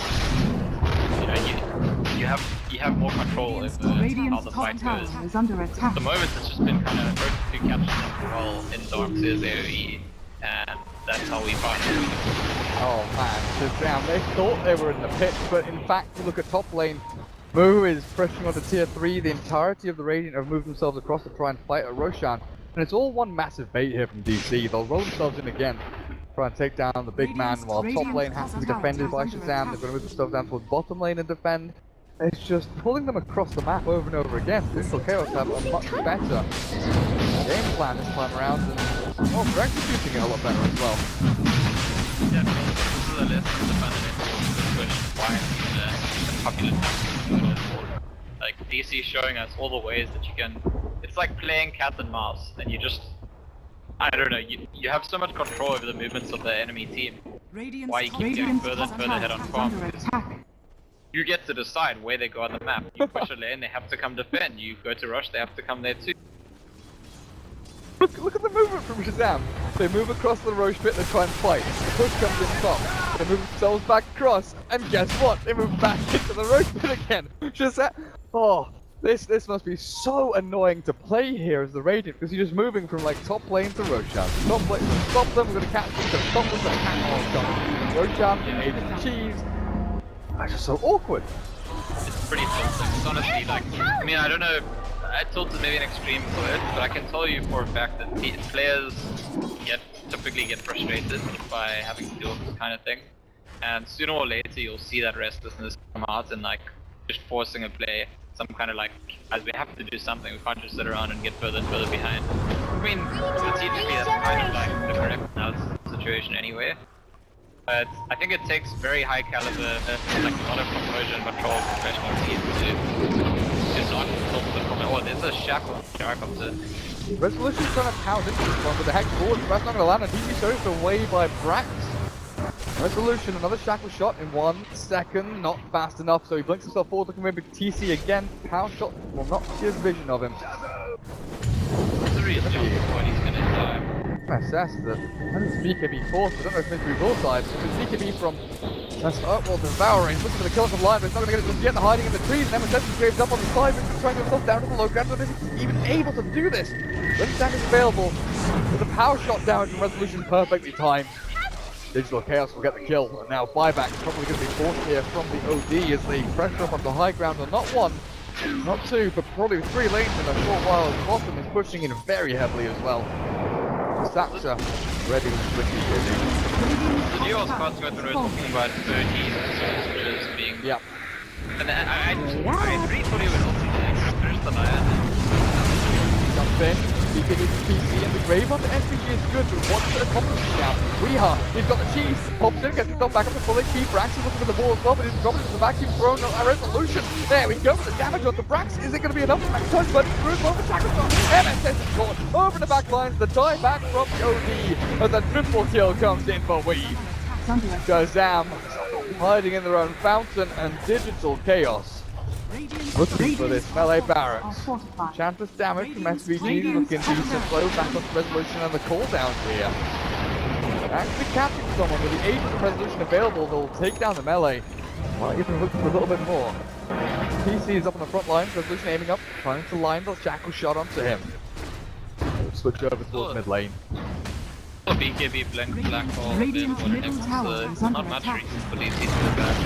You know, you have more control over how the fight goes. Is under attack. At the moment it's just been kind of both to capture them well in Darkseer's AoE, and that's how we fight it. Oh man, Shazam, they thought they were in the pit, but in fact, you look at top lane, Moo is pressing onto tier 3, the entirety of the Radiant have moved themselves across to try and fight at Roshan, and it's all one massive bait here from DC. They'll roll themselves in again, try and take down the big man, while top lane has to be defended by Shazam. They're going to move themselves down towards bottom lane and defend. It's just pulling them across the map over and over again. Digital Chaos have a much better game plan this time around, and they're executing it a lot better as well. Yeah, this is a lesson of the fundamental push why the popular like DC showing us all the ways that you can. It's like playing cat and mouse, and you just, I don't know, you have so much control over the movements of the enemy team. Why you keep getting further and further ahead on farm. You get to decide where they go on the map. You push a lane, they have to come defend. You go to rush, they have to come there too. Look at the movement from Shazam. They move across the Roche pit, they try and fight. The push comes in top. They move themselves back across, and guess what? They move back into the Roche pit again. Shazam. Oh, this must be so annoying to play here as the Radiant, because you're just moving from like top lane to Roshan. Top lane, stop them, we're gonna catch them, we're gonna stop them, we're gonna catch them. Roshan, Agent Cheese. That's just so awkward. It's pretty tilting. It's honestly like, I mean, I don't know, tilt is maybe an extreme word, but I can tell you for a fact that players typically get frustrated by having to deal with this kind of thing. And sooner or later you'll see that restlessness come out and like just forcing a play, some kind of like, as we have to do something, we can't just sit around and get further and further behind. I mean, strategically that's kind of like the correct situation anyway. But I think it takes very high caliber, like a lot of composure and control of professional teams to not tilt the comment. Oh, there's a shackle shark up to. Resolution's trying to pound into this one, but the hex forward, that's not going to land, and DP shows away by Brax. Resolution, another shackle shot in 1 second, not fast enough, so he blinks himself forward, looking maybe TC again. Power shot will not see his vision of him. That's a real jump point, he's going to die. Assess that. I think it's BKB force, I don't know if it's meant to be bull side. It's BKB from well, devouring, looking for the kill from line, but it's not going to get it just yet. They're hiding in the trees, and Emerson graves up on the side, but trying to get himself down to the low ground, but isn't even able to do this. When Sam is available, with a power shot down from Resolution perfectly timed. Digital Chaos will get the kill, and now buyback is probably going to be forced here from the OD as they pressure up on the high ground on not 1, not 2, but probably 3 lanes in a short while as Bottom is pushing in very heavily as well. Saxa ready with Swicky here. The duos cards what we were talking about 13 soldiers being. Yeah. And I really thought he would also be like first on iron. Jumps in, BKB to PC, and the Grave on the SPG is good, but what's the accomplishment now? Weeha, he's got the cheese, pops in, gets himself back up to full HP, Brax is looking for the ball as well, but he's dropping into the vacuum thrown, a resolution. There we go, with the damage on the Brax, is it going to be enough to max touch, but through as well for tackle shot, MSS is caught, over the back lines, the die back from the OD, as the triple kill comes in for Wee. Shazam, hiding in their own fountain, and Digital Chaos. Looking for this melee barracks. Chanceless damage from SVG, looking decent, slow back on Resolution and the cooldown here. Actually catching someone with the aid of Resolution available, they'll take down the melee. Might even look for a little bit more. PC is up on the front line, Resolution aiming up, trying to line the shackle shot onto him. Switch over towards mid lane. BKB blink black hole, there's not much reason for these to go back.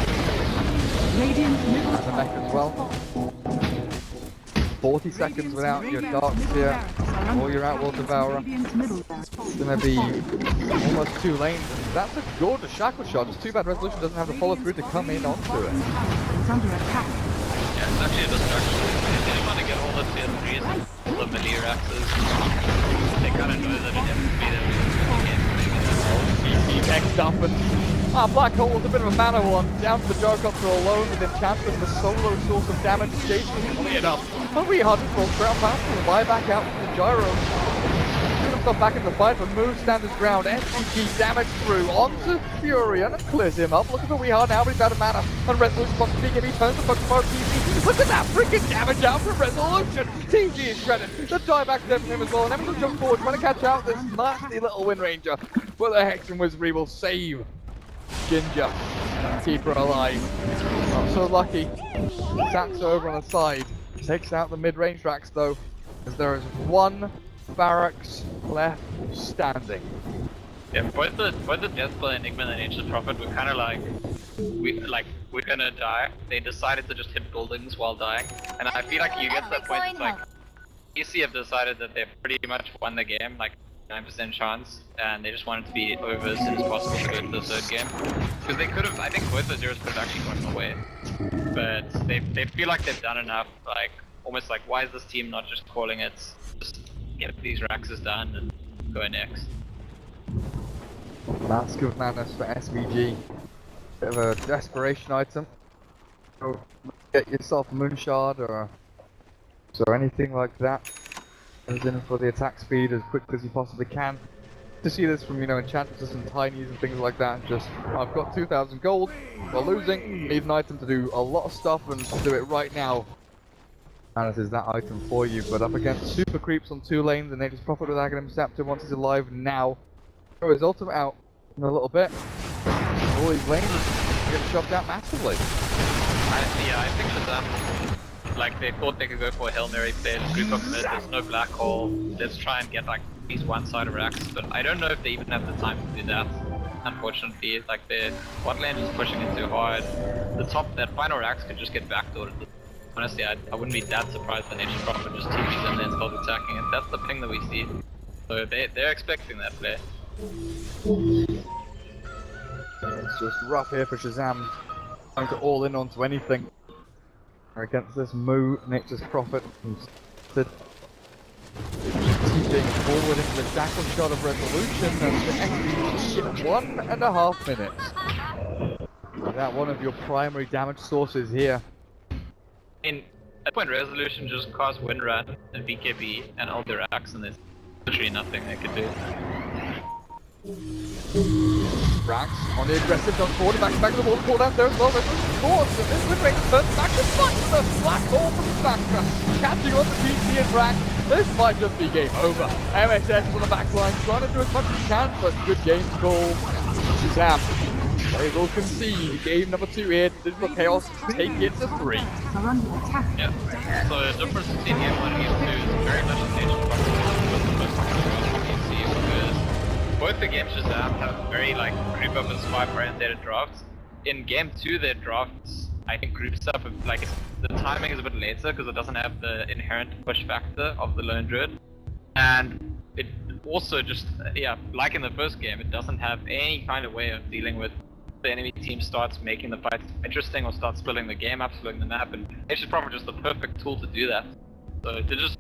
That's a mech as well. 40 seconds without your Darkseer or your Outlaw Devourer. It's going to be almost 2 lanes, and that's a gorgeous shackle shot. It's too bad Resolution doesn't have the follow through to come in onto it. Yeah, it's actually a destruction. They didn't want to get all the tier 3s and all the melee axes. They kind of know that it has to be there. GG next up, and Black Hole was a bit of a mana one. Down to the Gyrocopter alone with Enchantment, the solo source of damage. Jason, funny enough. But we had to roll ground pass and buy back out from the Gyro. get himself back in the fight, but Moo stands his ground. SVG damage through onto Fury, and it clears him up. Look at the We Are now, but he's out of mana. And Resolution wants to peek him, he turns the Pokemon TG. Look at that freaking damage out from Resolution! TG is shredded. The dieback's there from him as well, and everyone jumps forward, trying to catch out this nasty little Wind Ranger. But the Hex and Wizardry will save Ginger and keep her alive. Not so lucky. Sats over on the side. Takes out the mid-range racks though, as there is one barracks left standing. Yeah, both the Deathbell Enigma and Nature's Prophet were kind of like, we're gonna die. They decided to just hit buildings while dying, and I feel like you get to that point. It's like EC have decided that they've pretty much won the game, like 9% chance, and they just want it to be over as soon as possible to go to the third game. Because they could have, I think both the zeros could have actually gotten away, but they feel like they've done enough. Like almost like, why is this team not just calling it? Just get these Raxes done and go next. Mask of Madness for SVG. Bit of a desperation item. So get yourself Moonshard or anything like that. Goes in for the attack speed as quick as you possibly can. To see this from, enchantresses and tinies and things like that, just, I've got 2,000 gold, we're losing, need an item to do a lot of stuff and to do it right now. And this is that item for you, but up against super creeps on 2 lanes and Nature's Prophet with Aghanim Scepter once he's alive now. Throw his ultimate out in a little bit. All these lanes are getting shoved out massively. I think Shazam, like they thought they could go for a Hail Mary play, group up mid, there's no black hole, let's try and get like these one side of racks, but I don't know if they even have the time to do that. Unfortunately, like their bot lane is pushing it too hard. That final racks could just get backdoored. Honestly, I wouldn't be that surprised that Nature's Prophet just TPs in there and starts attacking it. That's the ping that we see. So they're expecting that play. It's just rough here for Shazam, trying to all in onto anything. Against this Moo, Nature's Prophet, who's TPing forward into the Jackal shot of Resolution, and the XP 1.5 minutes. That one of your primary damage sources here. In at point Resolution just cast Wind Run and BKB and all their racks, and there's literally nothing they could do. Rax on the aggressive, jump forward, back to the wall, pull down there as well. There's force, and this Wind Ranger turns back to fight the black hole from Smacker. Catching on the TC and Rax. This might just be game over. MSS on the back line, trying to do as much as he can, but good game call. Shazam. They will concede game number 2 here. Digital Chaos take it to 3. Are under attack. Yeah. So the difference between game 1 and game 2 is very much in Nature's Prophet with the first one you see, because both the games Shazam have very group up and spy oriented drafts. In game 2 their drafts, I think group stuff the timing is a bit later because it doesn't have the inherent push factor of the Lone Druid. And it also just, like in the first game, it doesn't have any kind of way of dealing with the enemy team starts making the fights interesting or starts splitting the game up, splitting the map, and Nature's Prophet just the perfect tool to do that. So to just